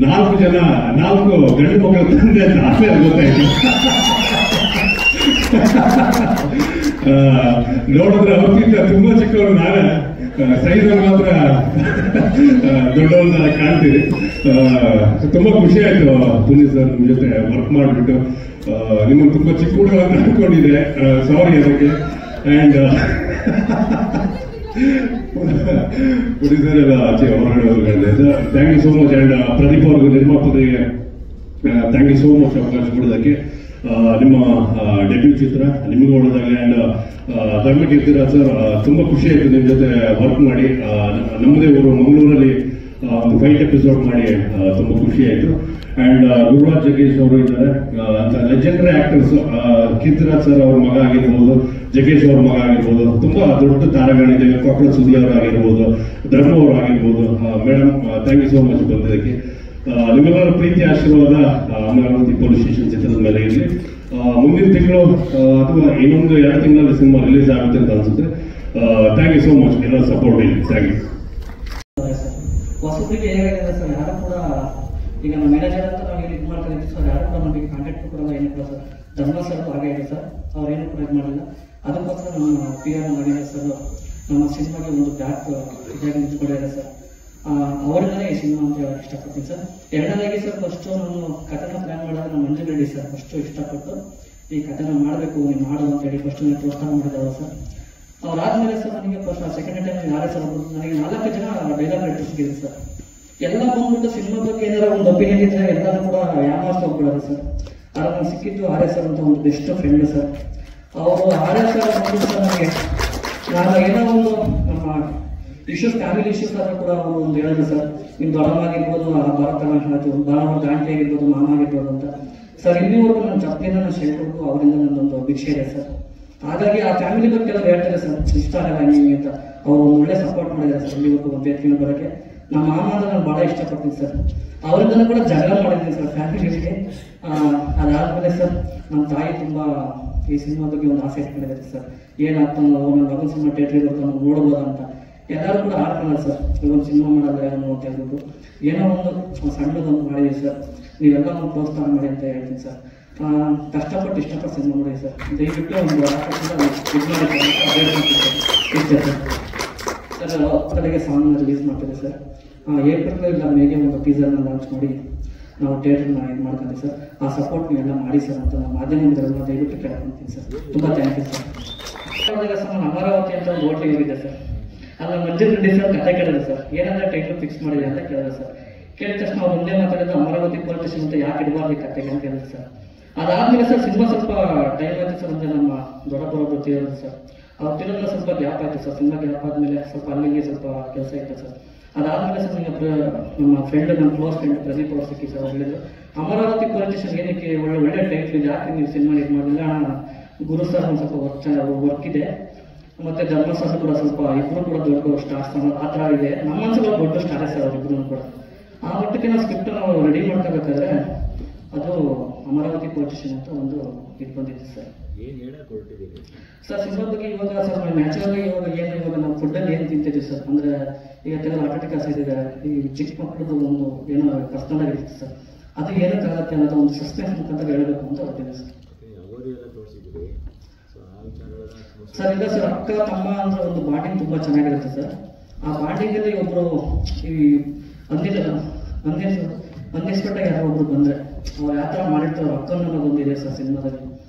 4 ಗಂಡು ಮಕ್ಕಳು ತಂದೆ ಅಂತ ಆಮೇಲೆ ಗೊತ್ತಾಯ್ತು. ನೋಡಿದ್ರೆ ಅವ್ರಿಗಿಂತ ತುಂಬಾ ಚಿಕ್ಕವರು ನಾನೇ, ಸೈಜಲ್ಲಿ ಮಾತ್ರ ದೊಡ್ಡವ್ರನ್ನ ಕಾಣ್ತೀರಿ. ತುಂಬಾ ಖುಷಿ ಆಯ್ತು ಪುನೀತ್ ಸರ್ ನಿಮ್ ಜೊತೆ ವರ್ಕ್ ಮಾಡಿಬಿಟ್ಟು. ನಿಮ್ಮನ್ನು ತುಂಬಾ ಚಿಕ್ಕ ಹುಡುಗ ಅಂತ ಅನ್ಕೊಂಡಿದೆ, ಸಾರಿ ಅದಕ್ಕೆ. ಅಂಡ್ ಪುನೀತ್ ಸರ್ ಆಚೆ ಹೊರಗಡೆ sir, thank you so much. And Pradeep ಅವ್ರಿಗೆ, ನಿರ್ಮಾಪಕರಿಗೆ ಥ್ಯಾಂಕ್ ಯು ಸೋ ಮಚ್ ಅವಕಾಶ ಕೊಡೋದಕ್ಕೆ. ನಿಮ್ಮ ಡೆಬ್ಯೂ ಚಿತ್ರ ನಿಮಗೂ ಒಳ್ಳೆದಾಗಲಿ. ಅಂಡ್ ಧರ್ಮಕೀರ್ತಿರಾಜ್ ಸರ್, ತುಂಬಾ ಖುಷಿ ಆಯ್ತು ನಿಮ್ ಜೊತೆ ವರ್ಕ್ ಮಾಡಿ. ನಮ್ಮದೇ ಊರು ಮಂಗಳೂರಲ್ಲಿ ಒಂದು 5 ಎಪಿಸೋಡ್ ಮಾಡಿ ತುಂಬಾ ಖುಷಿ ಆಯ್ತು. ಅಂಡ್ ಗುರುರಾಜ್ ಜಗ್ಗೇಶ್ ಅವರು ಇದ್ದಾರೆ, ಅಂತ ಲೆಜೆಂಡರಿ ಆಕ್ಟರ್ಸ್. ಕೀರ್ತಿರಾಜ್ ಸರ್ ಅವ್ರ ಮಗ ಆಗಿರ್ಬೋದು, ಜಗ್ಗೇಶ್ ಅವ್ರ ಮಗ ಆಗಿರ್ಬೋದು, ತುಂಬಾ ದೊಡ್ಡ ತಾರಗಳಿದೆ. ಕೊಪ್ಪಳ ಸುದ್ದಿ ಅವರಾಗಿರ್ಬೋದು, ಧರ್ಮ ಅವರಾಗಿರ್ಬೋದು. Madam, thank you so much ಬಂದಿದ್ದಕ್ಕೆ. ನಿಮ್ಮೆಲ್ಲರ ಪ್ರೀತಿ ಆಶೀರ್ವಾದ ಅಮರಾವತಿ ಪೊಲೀಸ್ ಸ್ಟೇಷನ್ ಚಿತ್ರದ ಮೇಲೆ ಇರಲಿ. ಮುಂದಿನ ತಿಂಗಳು ಅಥವಾ ಇನ್ನೊಂದು 2 ತಿಂಗಳಲ್ಲಿ ಸಿನಿಮಾ ರಿಲೀಸ್ ಆಗುತ್ತೆ ಅಂತ ಅನ್ಸುತ್ತೆ. ಥ್ಯಾಂಕ್ ಯು ಸೋ ಮಚ್, ಎಲ್ಲ ಸಪೋರ್ಟ್ ಇದೆ. Thank you. ಹೊಸಬ್ರಿಗೆ ಹೇಗಾಗಿದೆ ಸರ್, ಯಾರು ಕೂಡ ಈಗ ನಮ್ಮ ಮ್ಯಾನೇಜರ್ ಅಂತ ನಾವು ಇದು ಮಾಡ್ತಾ ಇದ್ದೀವಿ ಸರ್, ಯಾರು ಕೂಡ ನಮಗೆ ಕಾಂಟ್ಯಾಕ್ಟ್ ಕೊಡಲ್ಲ, ಏನಿಲ್ಲ ಸರ್. ಧರ್ಮ ಸರ್ ಹಾಗೆ ಇದೆ ಸರ್, ಅವ್ರೇನು ಕೂಡ ಇದು ಮಾಡಿಲ್ಲ. ಅದಕ್ಕೋಸ್ಕರ ನಮ್ಮ PR ಮಾಡಿದ್ದಾರೆ ಸರ್, ನಮ್ಮ ಸಿನಿಮಾಗೆ ಒಂದು ಬ್ಯಾಕ್ ಇದಾಗಿ ನಿಂತ್ಕೊಂಡಿದ್ದಾರೆ ಸರ್. ಅವರಿಂದಲೇ ಈ ಸಿನಿಮಾ ಅಂತ ಹೇಳಕ್ ಇಷ್ಟಪಡ್ತೀನಿ ಸರ್. ಎರಡನೇದಾಗಿ ಸರ್, ಫಸ್ಟ್ ನಾನು ಕಥೆನ ಪ್ಲಾನ್ ಮಾಡಿದಾಗ ನಮ್ಮ ಮಂಜು ರೆಡ್ಡಿ ಸರ್ ಫಸ್ಟ್ ಇಷ್ಟಪಟ್ಟು ಈ ಕಥೆನ ಮಾಡಬೇಕು, ನೀವು ಮಾಡು ಅಂತ ಹೇಳಿ ಫಸ್ಟ್ ಪ್ರೋತ್ಸಾಹ ಮಾಡಿದವರು ಸರ್. ಅವ್ರಾದ್ಮೇಲೆ ಸರ್ ನನಗೆ ಫಸ್ಟ್ ಸೆಕೆಂಡ್ ಟೈಮ್ ಯಾರೇ ಸರ್ ನನಗೆ 4 ಜನ ಡೈಲಾಗ್ ರೈಟರ್ಸ್ ಸಿಗಿದೆ ಸರ್. ಎಲ್ಲ ಬಂದ್ಬಿಟ್ಟು ಸಿನಿಮಾ ಬಗ್ಗೆ ಏನಾರ ಒಂದು ಒಪಿನಿಯನ್ ಇದ್ರೆ ಎಲ್ಲರೂ ಕೂಡ ಯಾಮಾರ್ಸ್ ಹೋಗ್ಬಿಡೋದು ಸರ್. ಆದ್ರೆ ನಾನು ಸಿಕ್ಕಿದ್ದು ಆರ್.ಎಸ್. ಸರ್ ಅಂತ ಒಂದು ಬೆಸ್ಟ್ ಫ್ರೆಂಡ್ ಸರ್. ಅವರು ಆರ್.ಎಸ್. ಸರ್ ಬಂದು ಸರ್ ನನಗೆ ನಾನು ಏನೋ ಒಂದು ನಮ್ಮ ಇಶ್ಯೂಸ್ ಫ್ಯಾಮಿಲಿ ಇಶ್ಯೂಸ್ ಆದ್ರೂ ಕೂಡ ಅವರು ಒಂದು ಹೇಳಿದ್ರು ಸರ್, ನಿಮ್ಮ ದೊಡ್ಡಮ್ಮಾಗಿರ್ಬೋದು, ಬಾಳಮ್ಮ ದಾಂಟಿ ಆಗಿರ್ಬೋದು, ಮಾಮ ಆಗಿರ್ಬೋದು ಅಂತ ಸರ್. ಇಲ್ಲಿವರೆಗೂ ನನ್ನ ಚಪ್ಪಲಿಂದ ನಾನು ಶೇರ್ಕೊಟ್ಟು ಅವರಿಂದ ನನ್ನೊಂದು ಭಿಕ್ಷೆ ಇದೆ ಸರ್. ಹಾಗಾಗಿ ಆ ಫ್ಯಾಮಿಲಿ ಬಗ್ಗೆ ಕೆಲವರು ಹೇಳ್ತಾರೆ ಸರ್, ಇಷ್ಟ ಆಗಲ್ಲ ನಿಮಗೆ ಅಂತ. ಅವರು ಒಂದು ಒಳ್ಳೆ ಸಪೋರ್ಟ್ ಮಾಡಿದ್ದಾರೆ ಸರ್ ಇಲ್ಲಿವರೆಗೂ ಒಂದು ವೇದಿಕೆ ಬರೋಕ್ಕೆ. ನಮ್ಮ ಮಾಮ ಅಂದ್ರೆ ನಾನು ಬಹಳ ಇಷ್ಟಪಡ್ತೀನಿ ಸರ್. ಅವರಿಂದಲೂ ಕೂಡ ಜಗಳ ಮಾಡಿದ್ದೀನಿ ಸರ್ ಫ್ಯಾಮಿಲಿಗೆ. ಅದಾದ್ಮೇಲೆ ಸರ್ ನಮ್ಮ ತಾಯಿ ತುಂಬಾ ಈ ಸಿನಿಮಾ ಬಗ್ಗೆ ಒಂದು ಆಸೆ ಇಟ್ಕೊಂಡಿದ್ದಾರೆ ಸರ್, ಏನಾಗ್ತಾನೋ ನನ್ನ ಮಗನ ಸಿನಿಮಾ ಥಿಯೇಟ್ರಿಗೆ ಬರ್ತಾನೋ ನೋಡ್ಬೋದ ಅಂತ. ಎಲ್ಲರೂ ಕೂಡ ಆಡ್ಕೊಳ್ಳೋದು ಸರ್, ಒಂದು ಸಿನಿಮಾ ಮಾಡೋದ್ರೆ ಏನೋ ಅಂತ ಹೇಳ್ಬಿಟ್ಟು ಏನೋ ಒಂದು ಸಣ್ಣದೊಂದು ಮಾಡಿದ್ದೀವಿ ಸರ್. ನೀವೆಲ್ಲ ಒಂದು ಪ್ರೋತ್ಸಾಹ ಮಾಡಿ ಅಂತ ಹೇಳ್ತೀನಿ ಸರ್. ಕಷ್ಟಪಟ್ಟು ಇಷ್ಟಪಟ್ಟು ಸಿನಿಮಾ ಮಾಡಿ ಸರ್. ದಯವಿಟ್ಟು ಒಂದು ಇದು ಮಾಡಿ ಇಷ್ಟೇ ಸರ್. ಸರ್ ಕಡೆಗೆ ಸಾಂಗ್ನ ರಿಲೀಸ್ ಮಾಡ್ತಿದೆ ಸರ್. ಏಪ್ರಿಲ್ ಇಲ್ಲ ಮೇಗೆ ಒಂದು ಟೀಸರ್ನ ಲಾಂಚ್ ಮಾಡಿ ನಾವು ಥಿಯೇಟರ್ನ ಇದು ಮಾಡ್ಕೊಂತೀವಿ ಸರ್. ಆ ಸಪೋರ್ಟ್ ನೀವೆಲ್ಲ ಮಾಡಿ ಸರ್ ಅಂತ ನಮ್ಮ ಮಾಧ್ಯಮದವರೆಲ್ಲ ದಯವಿಟ್ಟು ಕೇಳ್ಕೊಂತೀನಿ ಸರ್. ತುಂಬ ಥ್ಯಾಂಕ್ ಯು ಸರ್. ಸರ್ ನಾನು ಅಮರಾವತಿ ಅಂತ ಒಂದು ಹೋಟ್ಲಿಗೆ ಹೋಗಿದ್ದೆ ಸರ್. ಅಲ್ಲಿ ಮಂಜು ರೆಡ್ಡಿ ಸರ್ ಕತೆ ಕೇಳಿದೆ ಸರ್, ಏನಂದ್ರೆ ಟೈಟಲ್ ಫಿಕ್ಸ್ ಮಾಡಿದೆ ಅಂತ ಕೇಳಿದೆ ಸರ್. ಕೇಳಿದ ತಕ್ಷಣ ಅವ್ರು ಒಂದೇ ಮಾತಾಡಿದ್ದು ಅಮರಾವತಿ ಪೊಲೀಸ್ ಅಂತ ಯಾಕೆ ಇಡಬಾರ್ದು ಕತೆಗೆ ಅಂತ ಹೇಳಿದ್ರು ಸರ್. ಅದಾದ್ಮೇಲೆ ಸರ್ ಸಿನಿಮಾ ಸ್ವಲ್ಪ ಟೈಮ್ ಆಯ್ತು ಸರ್. ಅಂದ್ರೆ ನಮ್ಮ ದೊಡ್ಡಪ್ಪರೊಬ್ಬರು ತೀರೋದು ಸರ್. ಅವ್ರು ತಿರೋದ್ರಲ್ಲಿ ಸ್ವಲ್ಪ ಗ್ಯಾಪ್ ಆಯ್ತು ಸರ್. ಸಿನಿಮಾ ಗ್ಯಾಪ್ ಆದ್ಮೇಲೆ ಸ್ವಲ್ಪ ಅಲ್ಲಿಗೆ ಸ್ವಲ್ಪ ಕೆಲಸ ಇತ್ತು ಸರ್. ಅದಾದ್ಮೇಲೆ ಸರ್ ನಮ್ಮ ಫ್ರೆಂಡ್, ನಮ್ಮ ಕ್ಲೋಸ್ ಫ್ರೆಂಡ್ ಪ್ರದೀಪ್ ಅವ್ರು ಸಿಕ್ಕಿ ಸರ್. ಹೇಳಿದ್ರು ಅಮರಾವತಿ ಪೊಲೀಸ್ ಏನಕ್ಕೆ ಒಳ್ಳೆ ಟೈಟ್ಲ್ ಇದೆ, ಯಾಕೆ ನೀವು ಸಿನಿಮಾ ಇದು ಮಾಡಲಿಲ್ಲ? ಗುರು ಸರ್ ಒಂದು ಸ್ವಲ್ಪ ವರ್ಕ್ ಇದೆ, ಮತ್ತೆ ಧರ್ಮಸ್ಥಳ ಕೂಡ ಸ್ವಲ್ಪ ಇಬ್ರು ಕೂಡ ದೊಡ್ಡ ಸ್ಟಾರ್ಸ್ ಆ ಥರ ಇದೆ. ನಮ್ಮ ಮನಸ್ಸಲ್ಲಿ ದೊಡ್ಡ ಸ್ಟಾರೇ ಸರ್ ಅವರಿಬ್ರು ಕೂಡ. ಆ ಮಟ್ಟಕ್ಕೆ ನಾವು ಸ್ಕ್ರಿಪ್ಟ್ ನಾವು ರೆಡಿ ಮಾಡ್ಕೋಬೇಕಾದ್ರೆ ಅದು ಅಮರಾವತಿ ಪೊಲೀಸ್ ಅಂತ ಒಂದು ಇದು ಬಂದಿತ್ತು ಸರ್. ಸರ್ ಸಿನಿಮಾ ಬಗ್ಗೆ ಇವಾಗ ಸರ್ ನ್ಯಾಚುರಲ್ ಇವಾಗ ನಾವು ಫುಡ್ಡಲ್ಲಿ ಏನು ತಿಂತಿದ್ದೀವಿ ಸರ್, ಅಂದ್ರೆ ಈಗ ಕೆಲವು ಆಟೋಟಿಕ್ ಆಸಿಡ್ ಇದೆ, ಈ ಚಿಕ್ಕ ಮಕ್ಕಳದ್ದು ಒಂದು ಏನೋ ಪರ್ಸನಲ್ ಆಗಿರುತ್ತೆ ಸರ್. ಅದು ಏನಕ್ಕಾಗತ್ತೆ ಅನ್ನೋದು ಒಂದು ಸಸ್ಪೆನ್ಸ್ ಮುಖಾಂತರ ಹೇಳಬೇಕು ಅಂತ ಬರ್ತಿದೆ ಸರ್. ಸರ್ ಇಲ್ಲ ಸರ್, ಅಕ್ಕ ತಮ್ಮ ಅಂದ್ರೆ ಒಂದು ಬಾಂಡಿಂಗ್ ತುಂಬಾ ಚೆನ್ನಾಗಿರುತ್ತೆ ಸರ್. ಆ ಬಾಂಡಿಂಗ್ ಅಲ್ಲಿ ಒಬ್ರು ಈ ಅನ್ಎಕ್ಸ್ಪೆಕ್ಟ್ ಯಾರೋ ಒಬ್ರು ಬಂದ್ರೆ ಅವ್ರು ಯಾವ ಥರ ಮಾಡಿರ್ತಾರೆ ಅಕ್ಕನ ಬಂದಿದೆ ಸರ್ ಸಿನಿಮಾದಲ್ಲಿ.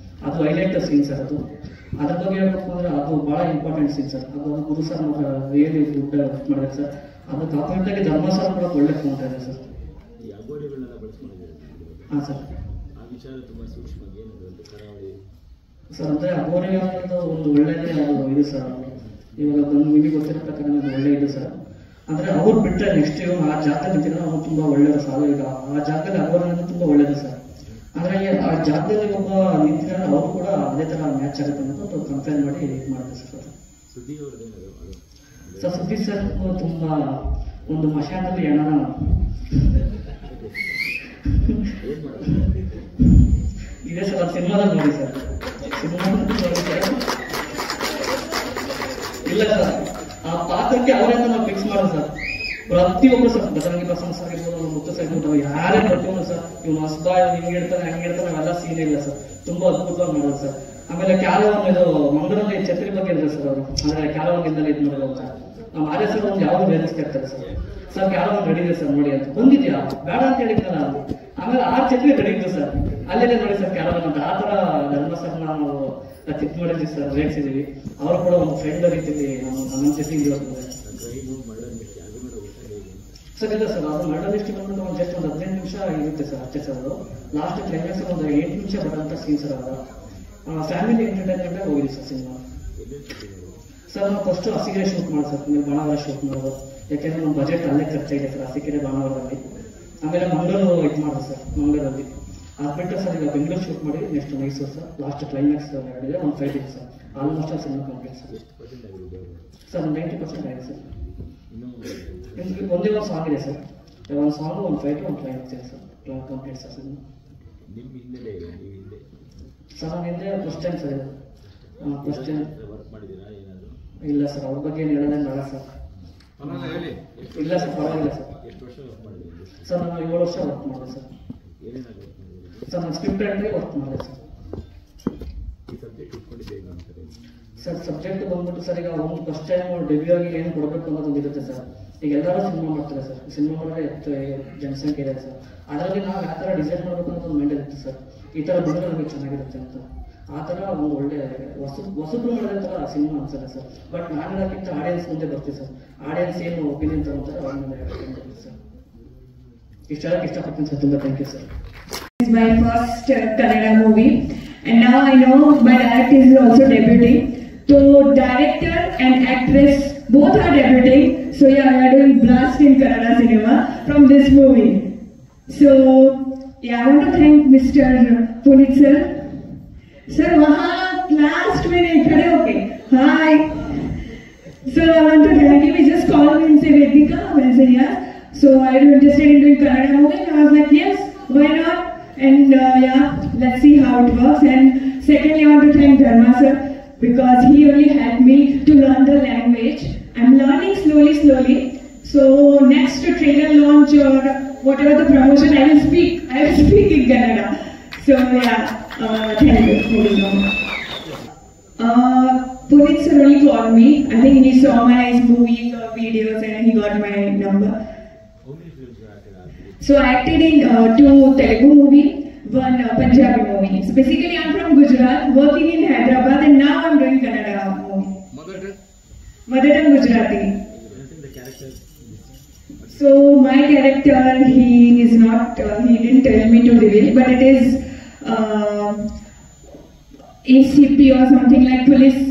ಅದು ಹೈಲೈಟ್ ಸೀನ್ ಸರ್. ಅದು ಅದ್ರ ಬಗ್ಗೆ ಹೇಳ್ಬೇಕು ಅಂದ್ರೆ ಅದು ಬಹಳ ಇಂಪಾರ್ಟೆಂಟ್ ಸೀನ್ ಸರ್. ಅದು Guru sir really good work ಮಾಡಿದೆ ಸರ್. ಅದು ಕಾಂಪ್ಲಿಮೆಂಟಾಗಿ ಧರ್ಮ ಸರ್ ಕೂಡ ಒಳ್ಳೆ ಮಾಡ್ತಾ ಇದೆ ಸರ್. ಹಾಂ ಸರ್. ಸರ್ ಅಂದ್ರೆ ಅಗೋರಿ ಅನ್ನೋದು ಒಂದು ಒಳ್ಳೆಯದೇ ಅದು ಇದು ಸರ್. ಇವಾಗ ಬಂದು ನಿಮಗೆ ಗೊತ್ತಿರೋ ಪ್ರಕಾರ ಒಳ್ಳೆ ಇದು ಸರ್. ಅಂದ್ರೆ ಅವ್ರು ಬಿಟ್ಟರೆ ನೆಕ್ಸ್ಟ್ ಆ ಜಾಗದಲ್ಲಿ ನಿಂತಿರೋ ಅವ್ರು ತುಂಬಾ ಒಳ್ಳೇದು ಸರ್. ಈಗ ಆ ಜಾಗದಲ್ಲಿ ಅಗೋರಿ ಅನ್ನೋದು ತುಂಬಾ ಒಳ್ಳೇದು ಸರ್. ಅಂದ್ರೆ ಆ ಜಾಗದಲ್ಲಿ ಒಬ್ಬ ನಿಂತಿದ್ರೆ ಅವರು ಕೂಡ ಅದೇ ತರ ಮ್ಯಾಚ್ ಆಗುತ್ತೆ ಅನ್ನೋದು ಕಂಪೇರ್ ಮಾಡಿ ಇದು ಮಾಡಿದೆ ಸರ್. ಸರ್ ಸುದ್ದಿ ಸರ್ ತುಂಬಾ ಒಂದು ಮಶಾನದಲ್ಲಿ ಏನ ಇದೆ ಸರ್. ಅದು ಸಿನಿಮಾದಲ್ಲಿ ನೋಡಿ ಸರ್. ಇಲ್ಲ ಸರ್, ಆ ಪಾತ್ರಕ್ಕೆ ಅವರಿಂದ ನಾವು ಫಿಕ್ಸ್ ಮಾಡೋದು ಸರ್. ಪ್ರತಿಯೊಬ್ಬರು ಸರ್, ಬಸರಂಗಿ ಪ್ರಸನ್ನ ಸರ್ ಇರ್ಬೋದು, ಮುತ್ತು ಸರ್ ಇರ್ಬೋದು, ಯಾರೇ ಪ್ರತಿಯೊಂದು ಸರ್. ಇವ್ನು ಹೊಸಬಾ ಹಿಂಗೆ ಹೇಳ್ತಾನೆ ಹಂಗೆ ಹೇಳ್ತಾನೆ ಅವೆಲ್ಲ ಸೀನ್ ಇಲ್ಲ ಸರ್. ತುಂಬಾ ಅದ್ಭುತವಾಗಿ ಮಾಡೋದು ಸರ್. ಆಮೇಲೆ ಕ್ಯಾರವಾನ್ ಇದು ಮಂಗಳೂರಲ್ಲಿ ಛತ್ರಿ ಬಗ್ಗೆ ಇರ್ತದೆ ಸರ್. ಅವರು ಅಂದ್ರೆ ಕ್ಯಾರವಾನ್ಗಿಂದಲೇ ಇದು ಮಾಡೋದು ಅಂತ ನಮ್ಮ ಆರ್ಯ ಸರ್ ಒಂದು ಯಾವ್ದು ಬೇರೆಸ್ತಾ ಇರ್ತಾರೆ ಸರ್. ಸರ್ ಕ್ಯಾರವಾನ್ ರೆಡಿ ಇದೆ ಸರ್ ನೋಡಿ ಅಂತ. ಬಂದಿದ್ಯಾ ಬೇಡ ಅಂತ ಹೇಳಿದ್ನಲ್ಲ. ಆಮೇಲೆ ಆ ಛತ್ರಿ ರೆಡಿ ಇದ್ದು ಸರ್. ಅಲ್ಲೇ ನೋಡಿ ಸರ್ ಕ್ಯಾರವಾನ್ ಅಂತ. ಆ ತರ ಧರ್ಮ ಸರ್ ನಾವು ಚಿಕ್ಕ ಮಾಡಿದ್ವಿ ಸರ್, ರೇಟ್ಸಿದೀವಿ. ಅವರು ಕೂಡ ಒಂದು ಫ್ರೆಂಡ್ ರೀತಿಯಲ್ಲಿ ನಮ್ಮ ಜೊತೆ ಸರ್. ಇಲ್ಲ ಸರ್, ಅದು ಮರ್ಡರ್ ಲಿಸ್ಟ್ ಬಂದ್ಬಿಟ್ಟು ಒಂದು ಜಸ್ಟ್ ಒಂದು 15 ನಿಮಿಷ ಇರುತ್ತೆ ಸರ್ ಅಷ್ಟೇ ಸರ್. ಅದು ಲಾಸ್ಟ್ ಕ್ಲೈಮ್ಯಾಕ್ಸ್ ಒಂದು 8 ನಿಮಿಷ ಬರೋಂಥ ಸೀನ್ ಸರ್. ಅದು ಫ್ಯಾಮಿಲಿ ಎಂಟರ್ಟೈನ್ಮೆಂಟ್ ಆಗಿ ಹೋಗಿದೆ ಸರ್ ಸಿನಿಮಾ. ಸರ್ ನಾವು ಫಸ್ಟ್ ಹಸಿಗೆರೆ ಶೂಟ್ ಮಾಡೋದು ಸರ್, ಆಮೇಲೆ ಬಾಣಾವರ ಶೂಟ್ ಮಾಡೋದು. ಯಾಕೆಂದ್ರೆ ನಮ್ಮ ಬಜೆಟ್ ಅಲ್ಲೇ ಖರ್ಚಾಗಿದೆ ಸರ್, ಹಸಿಗೆರೆ ಬಾಣಾವರದಲ್ಲಿ. ಆಮೇಲೆ ಮಂಗಳೂರು ಇದು ಮಾಡೋದು ಸರ್, ಮಂಗಳೂರಲ್ಲಿ. ಅದ್ಬಿಟ್ಟು ಸರ್ ಈಗ ಬೆಂಗಳೂರು ಶೂಟ್ ಮಾಡಿ next Mysuru sir. Last climax ಹೇಳಿದ್ರೆ ಒಂದು ಫೈಟ್ ಇದೆ ಸರ್. ಆಲ್ಮೋಸ್ಟ್ ಆ ಸಿನಿಮಾ ಕಂಪ್ಲೀಟ್ ಸರ್. ಸರ್ 90% ಆಗಿದೆ ಸರ್. ಒಂದೇ ಒಂದು ಸಾಂಗ್ ಇದೆ ಸರ್. ಒಂದು ಸಾಂಗ್, ಒಂದು ಫೈಟ್, ಒಂದು ಕ್ಲೈಮ್ಯಾಕ್ಸ್ ಇದೆ sir. Complete sir cinema. Sir ನಾನು ಹಿಂದೆ first time sir. First time ಇಲ್ಲ ಸರ್, ಅವ್ರ ಬಗ್ಗೆ ಏನು ಹೇಳೋದೇ ಬೇಡ ಸರ್. ಇಲ್ಲ ಸರ್, ಪರವಾಗಿಲ್ಲ ಸರ್. ಸರ್ ನಾನು 7 ವರ್ಷ ವರ್ಕ್ ಮಾಡಿದೆ ಸರ್. ಸರ್ ನಾನು ಸ್ಕ್ರಿಪ್ಟ್ ರೈಟರ್ಗೆ ವರ್ಕ್ ಮಾಡಿದೆ ಸರ್. ಸರ್ ಸಬ್ಜೆಕ್ಟ್ ಬಂದ್ಬಿಟ್ಟು ಸರ್, ಈಗ ಒಂದು ಫಸ್ಟ್ ಟೈಮ್ ಡೆಬ್ಯೂ ಆಗಿ ಏನು ಕೊಡಬೇಕು ಅನ್ನೋದು ಇರುತ್ತೆ ಸರ್. ಈಗ ಎಲ್ಲರೂ ಸಿನಿಮಾ ಮಾಡ್ತಾರೆ ಸರ್. ಸಿನಿಮಾ ಮಾಡಿದ್ರೆ ಜನಸಂಖ್ಯೆ ಇದೆ ಸರ್. ಅದರಲ್ಲಿ ನಾವು ಯಾವ ಥರ ಡಿಸೈನ್ ಮಾಡಬೇಕು ಅನ್ನೋದು ಒಂದು ಮೈಂಡ್ ಇರುತ್ತೆ ಸರ್. ಈ ಥರ ಬಂದರೆ ನಮಗೆ ಚೆನ್ನಾಗಿರುತ್ತೆ ಅಂತ. ಆ ಥರ ಒಂದು ಒಳ್ಳೆ ಹೊಸಬ್ರು ಮಾಡಿದ ಥರ ಸಿನಿಮಾ ಅನ್ಸುತ್ತೆ ಸರ್. ಬಟ್ ನಾನು ಹೇಳೋಕ್ಕಿಂತ ಆಡಿಯನ್ಸ್ ಮುಂದೆ ಬರ್ತೀವಿ ಸರ್. ಆಡಿಯನ್ಸ್ ಏನು ಒಪಿನಿಯನ್ ತಗೋತಾರೆ ಅವ್ರ ಮೇಲೆ ಸರ್. ಇಷ್ಟು ಹೇಳಕ್ಕೆ ಇಷ್ಟಪಡ್ತೀನಿ ಸರ್. ತುಂಬ thank you sir. This is my first Kannada movie, and now I know my director is also debuting. So director and actress both are debuting. So yeah, we are doing blast in Kannada cinema from this movie. So yeah, I want to thank Mr. Puneet sir. Sir, last minute, okay. Hi. So I want to thank him. He just called me and said, Vedika, I said yes. So are you interested in doing Kannada movie? And I was like, yes, why not? And yeah, let's see how it works. And secondly, I want to thank Dharma sir, because he only helped me to learn the language. I'm learning slowly. So next trailer launch or whatever the promotion, I will speak in Kannada. So yeah, thank you. Puneet sir only called me. I think he saw my movies or videos and he got my number. So I acted in 2 Telugu movie, 1 Punjabi movie. So basically I'm from Gujarat, working in Hyderabad, and now I'm doing Kannada movie. Mother tongue Gujarati. So my character, he is not, he didn't tell me to reveal, but it is ACP or something like police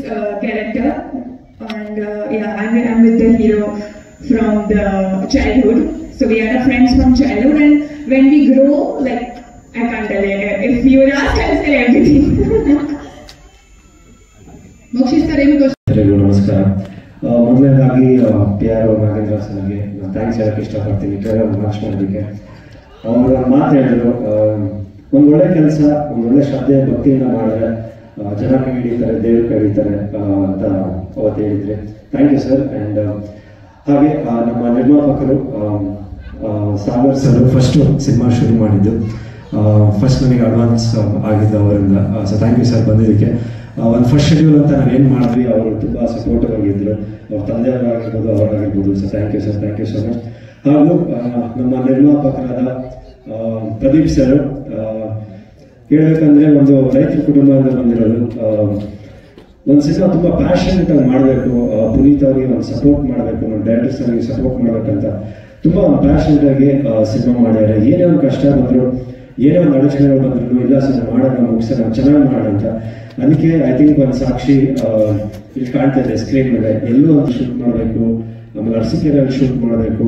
character. And yeah, I'm with the hero from the childhood. So we are friends from childhood, and when we grow, like, I can't tell you. If you would ask, I'll say everything. Mokshit sir ಏನು ಎಲ್ಲರಿಗೂ ನಮಸ್ಕಾರ. ಮೊದಲನೇದಾಗಿ PR Nagendra ಸರ್ಗೆ thanks ಹೇಳಕ್ಕೆ ಇಷ್ಟಪಡ್ತೀನಿ trailer launch ಮಾಡೋದಕ್ಕೆ. ಅವರು ಮಾತು ಹೇಳಿದ್ರು, ಒಂದು ಒಳ್ಳೆ ಕೆಲಸ ಒಂದು ಒಳ್ಳೆ ಶ್ರದ್ಧೆ ಭಕ್ತಿಯಿಂದ ಮಾಡಿದ್ರೆ ಜನ ಕೈ ಹಿಡಿತಾರೆ, ದೇವ್ರ ಕೈ ಹಿಡಿತಾರೆ ಅಂತ ಅವತ್ತು ಹೇಳಿದ್ರಿ. Thank you sir. ಆ್ಯಂಡ್ ಹಾಗೆ ನಮ್ಮ ನಿರ್ಮಾಪಕರು ಸಾಗರ್ ಸರ್ ಫಸ್ಟು ಸಿನಿಮಾ ಶುರು ಮಾಡಿದ್ದು, ಫಸ್ಟ್ ನನಗೆ ಅಡ್ವಾನ್ಸ್ ಆಗಿದ್ದು ಅವರಿಂದ. ಸೊ ಥ್ಯಾಂಕ್ ಯು ಸರ್ ಬಂದಿದ್ದಕ್ಕೆ. ಒಂದು ಫಸ್ಟ್ ಶೆಡ್ಯೂಲ್ ಅಂತ ನಾವು ಏನು ಮಾಡಿದ್ವಿ, ಅವರು ತುಂಬ ಸಪೋರ್ಟಿವ್ ಆಗಿದ್ದರು, ಅವ್ರ ತಂದೆಯವರಾಗಿರ್ಬೋದು ಅವರಾಗಿರ್ಬೋದು. So thank you sir, thank you so much. ಹಾಗೂ ನಮ್ಮ ನಿರ್ಮಾಪಕರಾದ ಪ್ರದೀಪ್ ಸರ್, ಹೇಳ್ಬೇಕಂದ್ರೆ ಒಂದು ರೈತರ ಕುಟುಂಬದಿಂದ ಬಂದಿರೋದು. ಒಂದು ಸಿನಿಮಾ ತುಂಬ ಪ್ಯಾಷನೇಟ್ ಆಗಿ ಮಾಡಬೇಕು, ಪುನೀತ್ ಅವರಿಗೆ ಒಂದು ಸಪೋರ್ಟ್ ಮಾಡಬೇಕು, ನಮ್ಮ ಡೈರೆಕ್ಟರ್ಸ್ ಅವರಿಗೆ ಸಪೋರ್ಟ್ ಮಾಡ್ಬೇಕಂತ ತುಂಬ ಪ್ಯಾಷನೇಟ್ ಆಗಿ ಸಿನಿಮಾ ಮಾಡ್ಯಾರೆ. ಏನೇ ಒಂದು ಕಷ್ಟ ಬಂದರು, ಏನೇ ಒಂದು ಅಡಚಣೆಗಳು ಬಂದ್ರು, ಇಲ್ಲ ಸರ್ ಮಾಡೋಣ, ಮುಗಿಸೋಣ, ಚೆನ್ನಾಗಿ ಮಾಡೋಣ ಅಂತ. ಅದಕ್ಕೆ ಐ ಥಿಂಕ್ ಒಂದು ಸಾಕ್ಷಿ ಇಲ್ಲಿ ಕಾಣ್ತಾ ಇದೆ ಸ್ಕ್ರೀನ್ ಮೇಲೆ. ಎಲ್ಲೂ ಒಂದು ಶೂಟ್ ಮಾಡಬೇಕು, ಆಮೇಲೆ ಅರಸೀಕೆರೆಯಲ್ಲಿ ಶೂಟ್ ಮಾಡಬೇಕು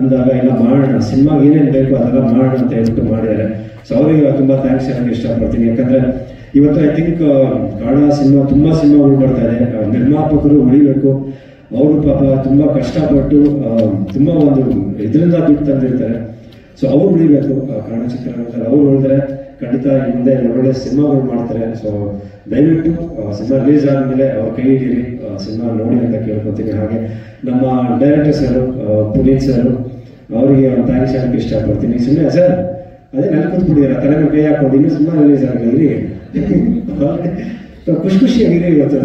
ಅಂದಾಗ ಎಲ್ಲ ಮಾಡೋಣ, ಸಿನಿಮಾಗೆ ಏನೇನು ಬೇಕು ಅದೆಲ್ಲ ಮಾಡೋಣ ಅಂತ ಹೇಳ್ಬಿಟ್ಟು ಮಾಡಿದ್ದಾರೆ. ಸೊ ಅವರಿಗೆ ತುಂಬ ಥ್ಯಾಂಕ್ಸ್ ಹೇಳಕ್ಕೆ ಇಷ್ಟಪಡ್ತೀನಿ. ಯಾಕಂದ್ರೆ ಇವತ್ತು ಐ ಥಿಂಕ್ ಕನ್ನಡ ಸಿನಿಮಾ ತುಂಬ ಸಿನಿಮಾಗಳು ಬರ್ತಾ ಇದೆ, ನಿರ್ಮಾಪಕರು ಉಳಿಬೇಕು. ಅವರು ಪಾಪ ತುಂಬ ಕಷ್ಟಪಟ್ಟು ತುಂಬ ಒಂದು ಇದರಿಂದ ದುಡ್ಡು ತಂದಿರ್ತಾರೆ. ಸೊ ಅವ್ರು ಉಳಿಬೇಕು ಕನ್ನಡ ಚಿತ್ರರಂಗದಲ್ಲಿ. ಅವ್ರು ಉಳಿದ್ರೆ ಖಂಡಿತ ಮುಂದೆ ಒಳ್ಳೊಳ್ಳೆ ಸಿನಿಮಾಗಳು ಮಾಡ್ತಾರೆ. ಸೊ ದಯವಿಟ್ಟು ಸಿನಿಮಾ ರಿಲೀಸ್ ಆದಮೇಲೆ ಅವ್ರ ಕೈ ಹಿಡೀರಿ, ಸಿನಿಮಾ ನೋಡಿ ಅಂತ ಕೇಳ್ಕೊತೀನಿ. ಹಾಗೆ ನಮ್ಮ ಡೈರೆಕ್ಟರ್ ಸರ್ ಪುನೀತ್ ಸರ್, ಅವರಿಗೆ ಒಂದು ಥ್ಯಾಂಕ್ಸ್ ಹೇಳಕ್ಕೆ ಇಷ್ಟಪಡ್ತೀನಿ. ಸುಮ್ಮನೆ ಸರ್ ಅದೇ ನಾನು ಕೂತ್ಬಿಟ್ಟಿದ್ದೀರ, ತಲೆ ಮೇಲೆ ಕೈ ಹಾಕೊಂಡು ಇನ್ನೂ ಸಿನಿಮಾ ರಿಲೀಸ್ ಆಗಲಿ, ಖುಷಿಯಾಗಿರಿ ಇವತ್ತು.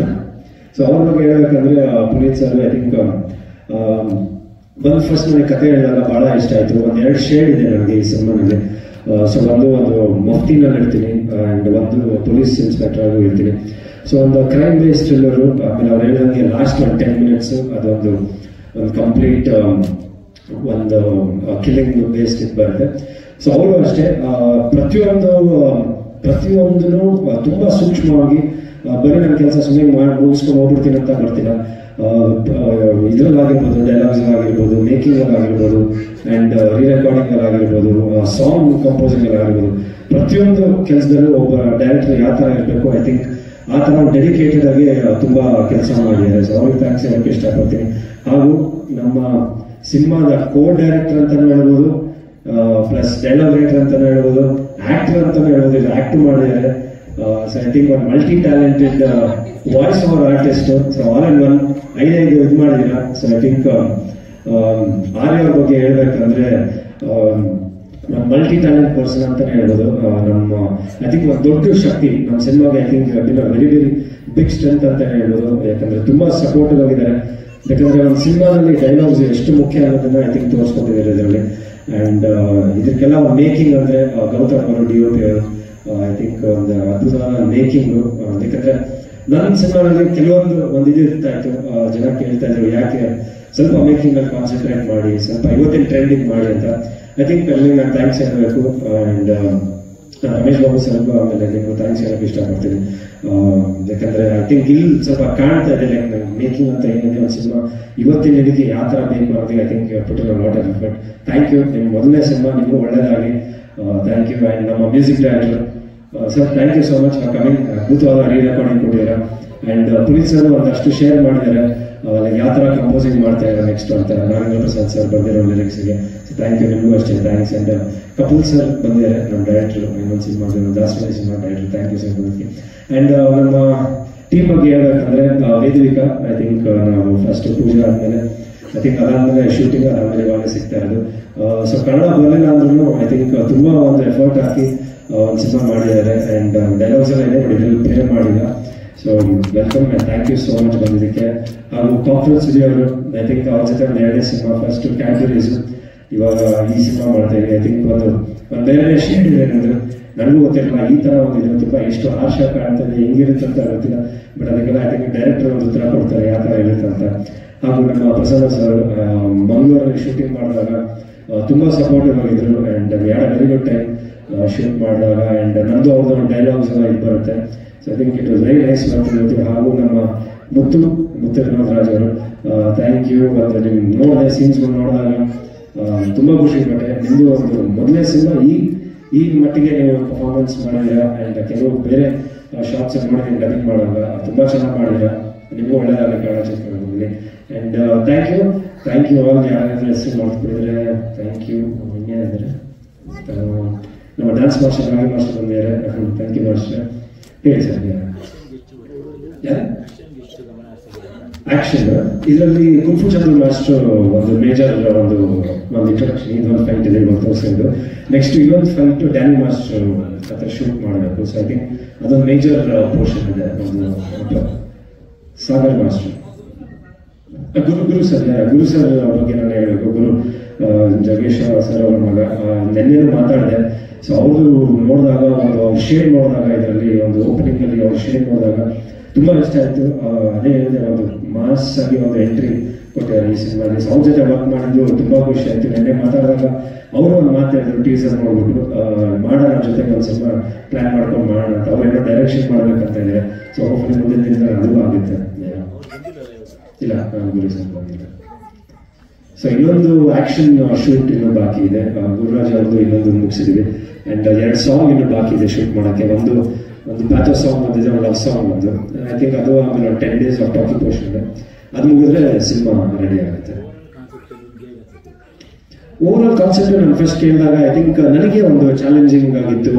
ಸೊ ಅವ್ರ ಬಗ್ಗೆ ಹೇಳ್ಬೇಕಂದ್ರೆ ಪುನೀತ್ ಸರ್ ಐ ಥಿಂಕ್ ಬಂದು ಫಸ್ಟ್ ನನಗೆ ಕತೆ ಹೇಳಿದಾಗ ಭಾಳ ಇಷ್ಟ ಆಯಿತು. ಒಂದು 2 ಶೇಡ್ ಇದೆ ನನಗೆ ಈ ಸಿನಿಮಾನಲ್ಲಿ. ಸೊ ಒಂದು ಮಫ್ತಿನಲ್ಲಿ ಇರ್ತೀನಿ, ಆ್ಯಂಡ್ ಒಂದು ಪೊಲೀಸ್ ಇನ್ಸ್ಪೆಕ್ಟರ್ ಆಗಿ ಇರ್ತೀನಿ. ಸೊ ಒಂದು ಕ್ರೈಮ್ ಬೇಸ್ಡ್ ಥ್ರಿಲ್ಲರು. ಆಮೇಲೆ ಅವ್ರು ಹೇಳಿದಂಗೆ ಲಾಸ್ಟ್ ಒಂದು 10 minutes ಅದೊಂದು ಕಂಪ್ಲೀಟ್ ಒಂದು ಕಿಲ್ಲಿಂಗ್ ಬೇಸ್ಡ್ ಇದು ಬರುತ್ತೆ. ಸೊ ಅವರು ಅಷ್ಟೇ ಪ್ರತಿಯೊಂದೂ ತುಂಬ ಸೂಕ್ಷ್ಮವಾಗಿ, ಬರೀ ನನ್ನ ಕೆಲಸ ಸುಮ್ಮನೆ ಮಾಡಿ ಮುಗಿಸ್ಕೊಂಡು ಹೋಗ್ಬಿಡ್ತೀನಿ ಅಂತ ಬರ್ತಿಲ್ಲ. ಇದ್ರಲ್ಲಾಗಿರ್ಬೋದು, ಡೈಲಾಗ್ಸ್ ಆಗಿರ್ಬೋದು, ಮೇಕಿಂಗ್ ಆಗಿರ್ಬೋದು, ಆ್ಯಂಡ್ ರೀರೆಕಾರ್ಡಿಂಗ್ ಆಗಿರ್ಬೋದು, ಸಾಂಗ್ ಕಂಪೋಸಿಂಗ್ ಆಗಿರ್ಬೋದು, ಪ್ರತಿಯೊಂದು ಕೆಲಸದಲ್ಲೂ ಒಬ್ಬ ಡೈರೆಕ್ಟರ್ ಯಾವ ಥರ ಇರಬೇಕು, ಐ ಥಿಂಕ್ ಆ ಥರ ಡೆಡಿಕೇಟೆಡ್ ಆಗಿ ತುಂಬ ಕೆಲಸ ಮಾಡಿದ್ದಾರೆ. ಸೊ ಅವ್ರಿಗೆ ಥ್ಯಾಂಕ್ಸ್ ಹೇಳೋಕ್ಕೆ ಇಷ್ಟಪಡ್ತೀನಿ. ಹಾಗೂ ನಮ್ಮ ಸಿನಿಮಾದ ಡೈರೆಕ್ಟರ್ ಅಂತಲೂ ಹೇಳ್ಬೋದು, ಪ್ಲಸ್ ಡೈಲಾಗ್ ರೈಟರ್ ಅಂತಲೂ ಹೇಳ್ಬೋದು, ಆಕ್ಟರ್ ಅಂತಲೂ ಹೇಳ್ಬೋದು. ಇದು ಆಕ್ಟ್ ಮಾಡಿದ್ದಾರೆ. ಸೊ ಐ ಥಿಂಕ್ ಒಂದು multi talented voice over artist. So all in one 5 ಇದು ಮಾಡಿದ್ದೀರಾ. ಸೊ ಐ ಥಿಂಕ್ ಆರ್ಯ ಅವ್ರ ಬಗ್ಗೆ ಹೇಳ್ಬೇಕಂದ್ರೆ ಮಲ್ಟಿ ಟ್ಯಾಲೆಂಟ್ ಪರ್ಸನ್ ಅಂತಾನೆ ಹೇಳ್ಬೋದು. ನಮ್ಮ ಐ ಥಿಂಕ್ ಒಂದು ದೊಡ್ಡ ಶಕ್ತಿ ನಮ್ಮ ಸಿನಿಮಾಗೆ. I think very big strength ಅಂತಾನೆ ಹೇಳ್ಬೋದು. ಯಾಕಂದ್ರೆ ತುಂಬಾ ಸಪೋರ್ಟಿವ್ ಆಗಿದ್ದಾರೆ. ಯಾಕಂದ್ರೆ ಒಂದು ಸಿನಿಮಾದಲ್ಲಿ ಡೈಲಾಗ್ಸ್ ಎಷ್ಟು ಮುಖ್ಯ ಅನ್ನೋದನ್ನ ಐ ಥಿಂಕ್ ತೋರಿಸ್ಕೊಂಡಿದ್ದಾರೆ ಇದರಲ್ಲಿ. ಆ್ಯಂಡ್ ಇದಕ್ಕೆಲ್ಲ ಒಂದು ಮೇಕಿಂಗ್ ಅಂದ್ರೆ ಗೌತಮ್ ಅವರು DOP ಅವರು ಐ ಥಿಂಕ್ ಒಂದು ಅದ್ಭುತವಾದ ಮೇಕಿಂಗು. ಯಾಕಂದ್ರೆ ನನ್ನ ಸಿನಿಮಾದಲ್ಲಿ ಒಂದು ಇದು ಇರ್ತಾ ಇತ್ತು, ಜನ ಕೇಳ್ತಾ ಇದ್ರು ಯಾಕೆ ಸ್ವಲ್ಪ ಮೇಕಿಂಗ್ ಅಲ್ಲಿ ಕಾನ್ಸಂಟ್ರೇಟ್ ಮಾಡಿ, ಸ್ವಲ್ಪ ಇವತ್ತಿನ ಟ್ರೆಂಡಿಂಗ್ ಮಾಡಿ ಅಂತ. ಐ ಥಿಂಕ್ ಅಲ್ಲಿ ನಾನು ಥ್ಯಾಂಕ್ಸ್ ಹೇಳಬೇಕು. ಆ್ಯಂಡ್ ರಮೇಶ್ ಬಾಬು ಸ್ವಲ್ಪ ಆಮೇಲೆ ನಿಮ್ಗೆ ಥ್ಯಾಂಕ್ಸ್ ಹೇಳಕ್ಕೆ ಇಷ್ಟಪಡ್ತೀನಿ. ಯಾಕಂದ್ರೆ ಐ ಥಿಂಕ್ ಇಲ್ಲಿ ಸ್ವಲ್ಪ ಕಾಣ್ತಾ ಇದೆ ಲೈಕ್ ಮೇಕಿಂಗ್ ಅಂತ ಏನಿದೆ ಒಂದು ಸಿನಿಮಾ ಇವತ್ತಿನ ಇದಕ್ಕೆ ಯಾವ ಥರ ಬೇಕು ಅನ್ನೋದು I think put in lot of effort. Thank you. ನಿಮ್ಮ ಮೊದಲನೇ ಸಿನಿಮಾ ನಿಮಗೂ ಒಳ್ಳೇದಾಗಿ. Thank you. ಆ್ಯಂಡ್ ನಮ್ಮ music director sir thank you so much for coming. ಅದ್ಭುತವಾದ ರೀ ರೆಕಾರ್ಡಿಂಗ್ ಕೊಟ್ಟಿದ್ದಾರೆ. ಆ್ಯಂಡ್ ಪುನೀತ್ ಸರ್ ಒಂದಷ್ಟು ಶೇರ್ ಮಾಡಿದ್ದಾರೆ ಯಾವ ಥರ ಕಂಪೋಸಿಂಗ್ ಮಾಡ್ತಾ ಇದ್ದಾರೆ ನೆಕ್ಸ್ಟ್ ಅಂತ. ನಾಗೇಂದ್ರ ಪ್ರಸಾದ್ ಸರ್ ಬಂದಿರೋ ಲಿರಿಕ್ಸ್ಗೆ ಥ್ಯಾಂಕ್ ಯು. ನಿಮಗೂ ಅಷ್ಟೇ ಥ್ಯಾಂಕ್ಸ್. ಆ್ಯಂಡ್ ಕಪೂಲ್ ಸರ್ ಬಂದಿದ್ದಾರೆ ನಮ್ಮ ಡೈರೆಕ್ಟರ್, ಇನ್ನೊಂದು cinema Dasavala cinema director. Thank you sir ಬಂದಿದ್ದಕ್ಕೆ. ಆ್ಯಂಡ್ ನಮ್ಮ ಟೀಮ್ ಬಗ್ಗೆ ಹೇಳ್ಬೇಕಂದ್ರೆ ವೇದಿಕಾ ಐ ಥಿಂಕ್ ನಾವು ಫಸ್ಟ್ ಪೂಜೆ ಆದಮೇಲೆ ಐ ಥಿಂಕ್ ಅದಾದಮೇಲೆ ಶೂಟಿಂಗ್ ಅದಾದಮೇಲೆ ಇವಾಗ ಸಿಗ್ತಾ ಇರೋದು. ಸೊ ಕನ್ನಡ ಬರಲಿಲ್ಲ ಅಂದ್ರೂ ಐ ಥಿಂಕ್ ತುಂಬ ಒಂದು ಎಫರ್ಟ್ ಹಾಕಿ ಒಂದು ಸಿನಿಮಾ ಮಾಡಿದ್ದಾರೆ. ಆ್ಯಂಡ್ ಡೈಲಾಗ್ಸ್ ಎಲ್ಲ ಇದೆ ಬಟ್ ಇದರಲ್ಲಿ ಪ್ಲೇ ಮಾಡಿಲ್ಲ. So welcome and thank you so much ಬಂದಿದ್ದಕ್ಕೆ. ಹಾಗೂ ಕಾಕ್ರೋಚ್ ಸುದಿ ಅವರು ಐ ಥಿಂಕ್ ಅವ್ರ ಜೊತೆ ಒಂದು ಎರಡನೇ ಸಿನಿಮಾ ಫಸ್ಟ್ ಕ್ಯಾಟಗರೀಸು, ಇವಾಗ ಈ ಸಿನಿಮಾ ಮಾಡ್ತಾ ಇದ್ದೀನಿ. ಐ ಥಿಂಕ್ ಒಂದು ಬೇರೆ ಶೇಡ್ ಇದೆ ಅನ್ನೋದು ನನಗೂ ಗೊತ್ತಿರಲಿಲ್ಲ. ಈ ಥರ ಒಂದು ಇದು ತುಂಬ ಎಷ್ಟು ಆರ್ಷ ಕಾಣ್ತದೆ ಹೆಂಗಿರುತ್ತೆ ಅಂತ ಗೊತ್ತಿಲ್ಲ. ಬಟ್ ಅದಕ್ಕೆಲ್ಲ ಐ ಥಿಂಕ್ ಡೈರೆಕ್ಟರ್ ಒಂದು ಉತ್ತರ ಕೊಡ್ತಾರೆ ಯಾವ ಥರ ಇರುತ್ತೆ ಅಂತ. ಹಾಗೂ ನಮ್ಮ ಪ್ರಸನ್ನ ಸರ್ ಮಂಗಳೂರಲ್ಲಿ ಶೂಟಿಂಗ್ ಮಾಡಿದಾಗ ತುಂಬ ಸಪೋರ್ಟಿವ್ ಆಗಿದ್ರು. ಆ್ಯಂಡ್ ಎರಡು ವೆರಿ ಗುಡ್ ಟೈಮ್ ಶೂಟ್ ಮಾಡಿದಾಗ. ಆ್ಯಂಡ್ ನಂದು ಅವ್ರದ್ದು ಒಂದು ಡೈಲಾಗ್ಸ್ ಎಲ್ಲ ಇದು ಬರುತ್ತೆ. So I think it was very nice ಮಾಡ್ತಿರ್ತೀವಿ. ಹಾಗೂ ನಮ್ಮ ಮುತ್ತು ವಿನೋದ್ ರಾಜ್ ಅವರು ಥ್ಯಾಂಕ್ ಯು. ಮತ್ತು ನಿಮ್ಮ ನೋಡಿದೆ ಸೀನ್ಸ್ಗಳು ನೋಡಿದಾಗ ತುಂಬ ಖುಷಿ ಪಟ್ಟೆ. ನಿಮ್ಮದು ಒಂದು ಮೊದಲನೇ ಸಿನಿಮಾ ಈ ಮಟ್ಟಿಗೆ ನೀವು ಪರ್ಫಾರ್ಮೆನ್ಸ್ ಮಾಡಿದ್ದೀರಾ. ಆ್ಯಂಡ್ ಕೆಲವು ಬೇರೆ ಶಾರ್ಟ್ಸ್ ನೋಡಿದ್ದೀನಿ ಡಬ್ಬಿಂಗ್ ಮಾಡುವಾಗ ತುಂಬ ಚೆನ್ನಾಗಿ ಮಾಡಿದ್ದೀರಾ. ನಿಮಗೂ ಒಳ್ಳೆಯದಾಗಲಿ ಕನ್ನಡ ಚಿತ್ರರಂಗದಲ್ಲಿ. And thank you all. ಯಾರ್ಯಾರು ಹೆಸರು ಮಾಡ್ತಿದ್ದಾರೆ ಥ್ಯಾಂಕ್ ಯು. ಇನ್ನೇನಿದ್ದಾರೆ ನಮ್ಮ ಡ್ಯಾನ್ಸ್ ಮಾಸ್ಟರ್ ರಾಗಿ ಮಾಸ್ಟರ್ ಬಂದಿದ್ದಾರೆ. Thank you master. ಹೇಳಿ ಸರ್ ಯಾರು ಆಕ್ಷನ್ ಇದರಲ್ಲಿ ಕುಂಫು ಚಂದ್ರ ಮಾಸ್ಟರ್ ಒಂದು ಮೇಜರ್ ಒಂದು ಇಂಟ್ರೊಡಕ್ಷನ್. ಇದೊಂದು ಫೈಟ್ ಇದೆ ಇವಾಗ ತೋರಿಸಿದ್ದು. ನೆಕ್ಸ್ಟ್ ಇನ್ನೊಂದು ಫೈಟ್ ಡ್ಯಾನಿ ಮಾಸ್ಟರ್ ಹತ್ರ ಶೂಟ್ ಮಾಡಬೇಕು. ಸೊ ಐ ಥಿಂಕ್ ಅದೊಂದು ಮೇಜರ್ ಪೋರ್ಷನ್ ಇದೆ. ಒಂದು ಸಾಗರ್ ಮಾಸ್ಟರ್ ಗುರು ಸರ್ ಬಗ್ಗೆ ನಾನು ಹೇಳಬೇಕು. ಗುರು ಜಗೇಶ್ ಸರ್ ಅವರ ಮಗ ನೆನ್ನೆನೂ ಮಾತಾಡಿದೆ. ಸೊ ಅವರು ನೋಡಿದಾಗ ಒಂದು ಅವ್ರ ಶೇಡ್ ನೋಡಿದಾಗ ಇದರಲ್ಲಿ ಒಂದು ಓಪನಿಂಗ್ ಅಲ್ಲಿ ಅವ್ರ ಶೇಡ್ ನೋಡಿದಾಗ ತುಂಬಾ ಇಷ್ಟ ಆಯ್ತು. ಅದೇ ಹೇಳಿದೆ ಒಂದು ಮಾಸ್ ಆಗಿ ಒಂದು ಎಂಟ್ರಿ ಕೊಟ್ಟಿದ್ದಾರೆ ಈ ಸಿನಿಮಾಗೆ. ಅವ್ರ ಜೊತೆ ವರ್ಕ್ ಮಾಡಿದ್ದು ತುಂಬಾ ಖುಷಿ ಆಯ್ತು. ನೆನ್ನೆ ಮಾತಾಡಿದಾಗ ಅವರು ಒಂದು ಮಾತಾಡಿದ್ರು ಟೀಸರ್ ನೋಡ್ಬಿಟ್ಟು ಮಾಡೋಣ ಜೊತೆಗೆ ಒಂದು ಸಿನಿಮಾ ಪ್ಲಾನ್ ಮಾಡ್ಕೊಂಡು ಮಾಡೋಣ ಅಂತ. ಅವ್ರೇನೋ ಡೈರೆಕ್ಷನ್ ಮಾಡ್ಬೇಕಂತ ಇದೆ. ಸೊ ಹೋಪ್ಫುಲಿ ಮುಂದಿನ ದಿನ ಅದು ಆಗುತ್ತೆ. ಇಲ್ಲ ಗುರು ಸರ್ ಬಂದಿಲ್ಲ. ಸೊ ಇನ್ನೊಂದು ಆಕ್ಷನ್ ಶೂಟ್ ಇನ್ನೂ ಬಾಕಿ ಇದೆ. ಗುರುರಾಜ್ ಅವ್ರದ್ದು ಇನ್ನೊಂದು ಮುಗಿಸಿದ್ವಿ. ಆ್ಯಂಡ್ 2 ಸಾಂಗ್ ಇನ್ನೂ ಬಾಕಿ ಇದೆ ಶೂಟ್ ಮಾಡೋಕ್ಕೆ. ಒಂದು ಪ್ಯಾಥೋ ಸಾಂಗ್ ಬಂದಿದೆ, ಒಂದು ಲವ್ ಸಾಂಗ್ ಒಂದು. ಐ ಥಿಂಕ್ ಅದು ಆಮೇಲೆ 10 days ಆಫ್ ಟಾಕಿಂಗ್ ಪೋರ್ಷನ್ ಇದೆ. ಅದು ಮುಗಿದ್ರೆ ಸಿನಿಮಾ ರೆಡಿ ಆಗುತ್ತೆ. ಓವರ್ ಆಲ್ ಕಾನ್ಸೆಪ್ಟ್ ನಾನು ಫಸ್ಟ್ ಕೇಳಿದಾಗ ಐ ಥಿಂಕ್ ನನಗೆ ಒಂದು ಚಾಲೆಂಜಿಂಗ್ ಆಗಿತ್ತು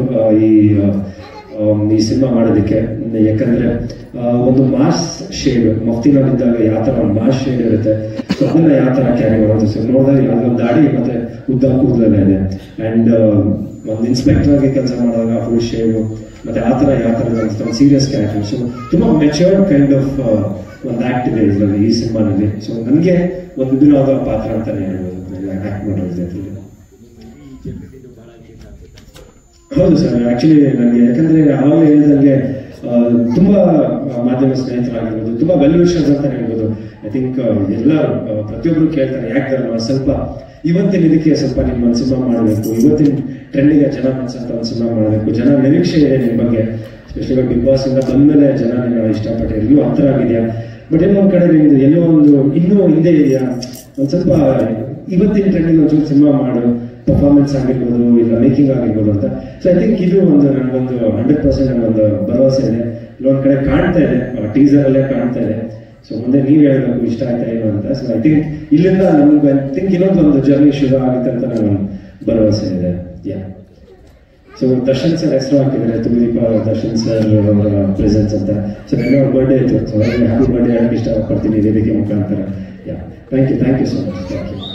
ಈ ಸಿನಿಮಾ ಮಾಡೋದಕ್ಕೆ. ಯಾಕಂದ್ರೆ ಒಂದು ಮಾಸ್ ಶೇಡ್ ಮಫ್ತಿನಲ್ಲಿದ್ದಾಗ ಯಾವ ಥರ ಒಂದು ಮಾಸ್ ಶೇಡ್ ಇರುತ್ತೆ. ಸೊ ಅದನ್ನ ಯಾವ ಥರ ಕ್ಯಾರಿ ಮಾಡೋದು. ಸೊ ನೋಡಿದಾಗ ಅದೊಂದು ದಾಡಿ ಮತ್ತೆ ಉದ್ದ ಕೂದಲೆಲ್ಲ ಇದೆ. ಆ್ಯಂಡ್ ಒಂದು ಇನ್ಸ್ಪೆಕ್ಟರ್ ಆಗಿ ಕೆಲಸ ಮಾಡಿದಾಗ ಫುಲ್ ಶೇಡು ಮತ್ತೆ ಆ ಥರ ಯಾವ ಥರ ಒಂದು ಸೀರಿಯಸ್ ಕ್ಯಾರೆಕ್ಟರ್. ಸೊ ತುಂಬ ಮೆಚ್ಯೂರ್ಡ್ ಕೈಂಡ್ ಆಫ್ ಒಂದು ಆಕ್ಟ್ ಇದೆ ಇದರಲ್ಲಿ ಈ ಸಿನಿಮಾನಲ್ಲಿ. ಸೊ ನನಗೆ ಒಂದು ವಿಭಿನ್ನವಾದ ಪಾತ್ರ ಅಂತಾನೆ ಹೇಳ್ಬೋದು ಆಕ್ಟ್ ಮಾಡೋದು. ಹೌದು ಸರ್, ಆಕ್ಚುಲಿ ನನಗೆ ಯಾಕಂದ್ರೆ ಆವಾಗಲೇ ಹೇಳಿದಂಗೆ ತುಂಬಾ ಮಾಧ್ಯಮ ಸ್ನೇಹಿತರಾಗಿರ್ಬೋದು, ತುಂಬಾ ವೆಲ್ ವಿಷರ್ಸ್ ಅಂತ ಹೇಳ್ಬೋದು. ಐ ಥಿಂಕ್ ಎಲ್ಲರೂ ಪ್ರತಿಯೊಬ್ರು ಕೇಳ್ತಾರೆ ಯಾಕೆ ಧರ್ಮ ಸ್ವಲ್ಪ ಇವತ್ತಿನ ಇದಕ್ಕೆ ಸ್ವಲ್ಪ ನಿಮ್ಮ ಸಿನಿಮಾ ಮಾಡಬೇಕು, ಇವತ್ತಿನ ಟ್ರೆಂಡಿಗೆ ಜನ ಮನ್ಸಂತ ಒಂದು ಸಿನಿಮಾ ಮಾಡಬೇಕು, ಜನ ನಿರೀಕ್ಷೆ ಇದೆ ನಿಮ್ಮ ಬಗ್ಗೆ. ಸ್ಪೆಷಲಿ ಬಿಗ್ ಬಾಸ್ ಇಂದ ಬಂದ್ಮೇಲೆ ಜನ ನಿನ್ನ ಇಷ್ಟಪಟ್ಟೆ ಇನ್ನೂ ಹತ್ರ ಆಗಿದೆಯಾ, ಬಟ್ ಎಲ್ಲೋ ಒಂದ್ ಕಡೆ ನಿಮ್ದು ಎಲ್ಲೋ ಒಂದು ಇನ್ನೂ ಹಿಂದೆ ಇದೆಯಾ, ಒಂದ್ ಸ್ವಲ್ಪ ಇವತ್ತಿನ ಟ್ರೆಂಡಿಗೆ ಒಂಚೂರು ಸಿನಿಮಾ ಮಾಡು, ಪರ್ಫಾರ್ಮೆನ್ಸ್ ಆಗಿರ್ಬೋದು ಇಲ್ಲ ಮೇಕಿಂಗ್ ಆಗಿರ್ಬೋದು ಅಂತ. ಸೊ ಐ ಥಿಂಕ್ ಇದು ಒಂದು ನನಗೊಂದು 100% ನನಗೊಂದು ಭರವಸೆ ಇದೆ. ಇಲ್ಲೊಂದ್ ಕಡೆ ಕಾಣ್ತಾ ಇದೆ, ಟೀಸರ್ ಅಲ್ಲೇ ಕಾಣ್ತಾ ಇದೆ. ಸೊ ಮುಂದೆ ನೀವ್ ಹೇಳ್ಬೇಕು ಇಷ್ಟ ಆಯ್ತಾ ಏನು ಅಂತ. ಸೊ ಐ ಥಿಂಕ್ ಇಲ್ಲಿಂದ ನಮ್ಗೆ ಐ ಥಿಂಕ್ ಇನ್ನೊಂದು ಜರ್ನಿ ಶುರು ಆಗುತ್ತೆ ಅಂತ ನನಗೆ ಭರವಸೆ ಇದೆ. ಯಾ ಸೊ ದರ್ಶನ್ ಸರ್ ಹೆಸರು ಹಾಕಿದ್ದಾರೆ, ತುಮದೀಪ ದರ್ಶನ್ ಸರ್ ಅವರ ಪ್ರೆಸೆನ್ಸ್ ಅಂತ. ಸೊ ನನ್ನ ಅವ್ರ ಬರ್ಡೇ ಇತ್ತು, ಸೊ ಹ್ಯಾಪಿ ಬರ್ಡೇ ಹೇಳಕ್ಕೆ ಇಷ್ಟಪಡ್ತೀನಿ ವೇದಿಕೆ ಮುಖಾಂತರ. Yeah thank you so much. Thank you.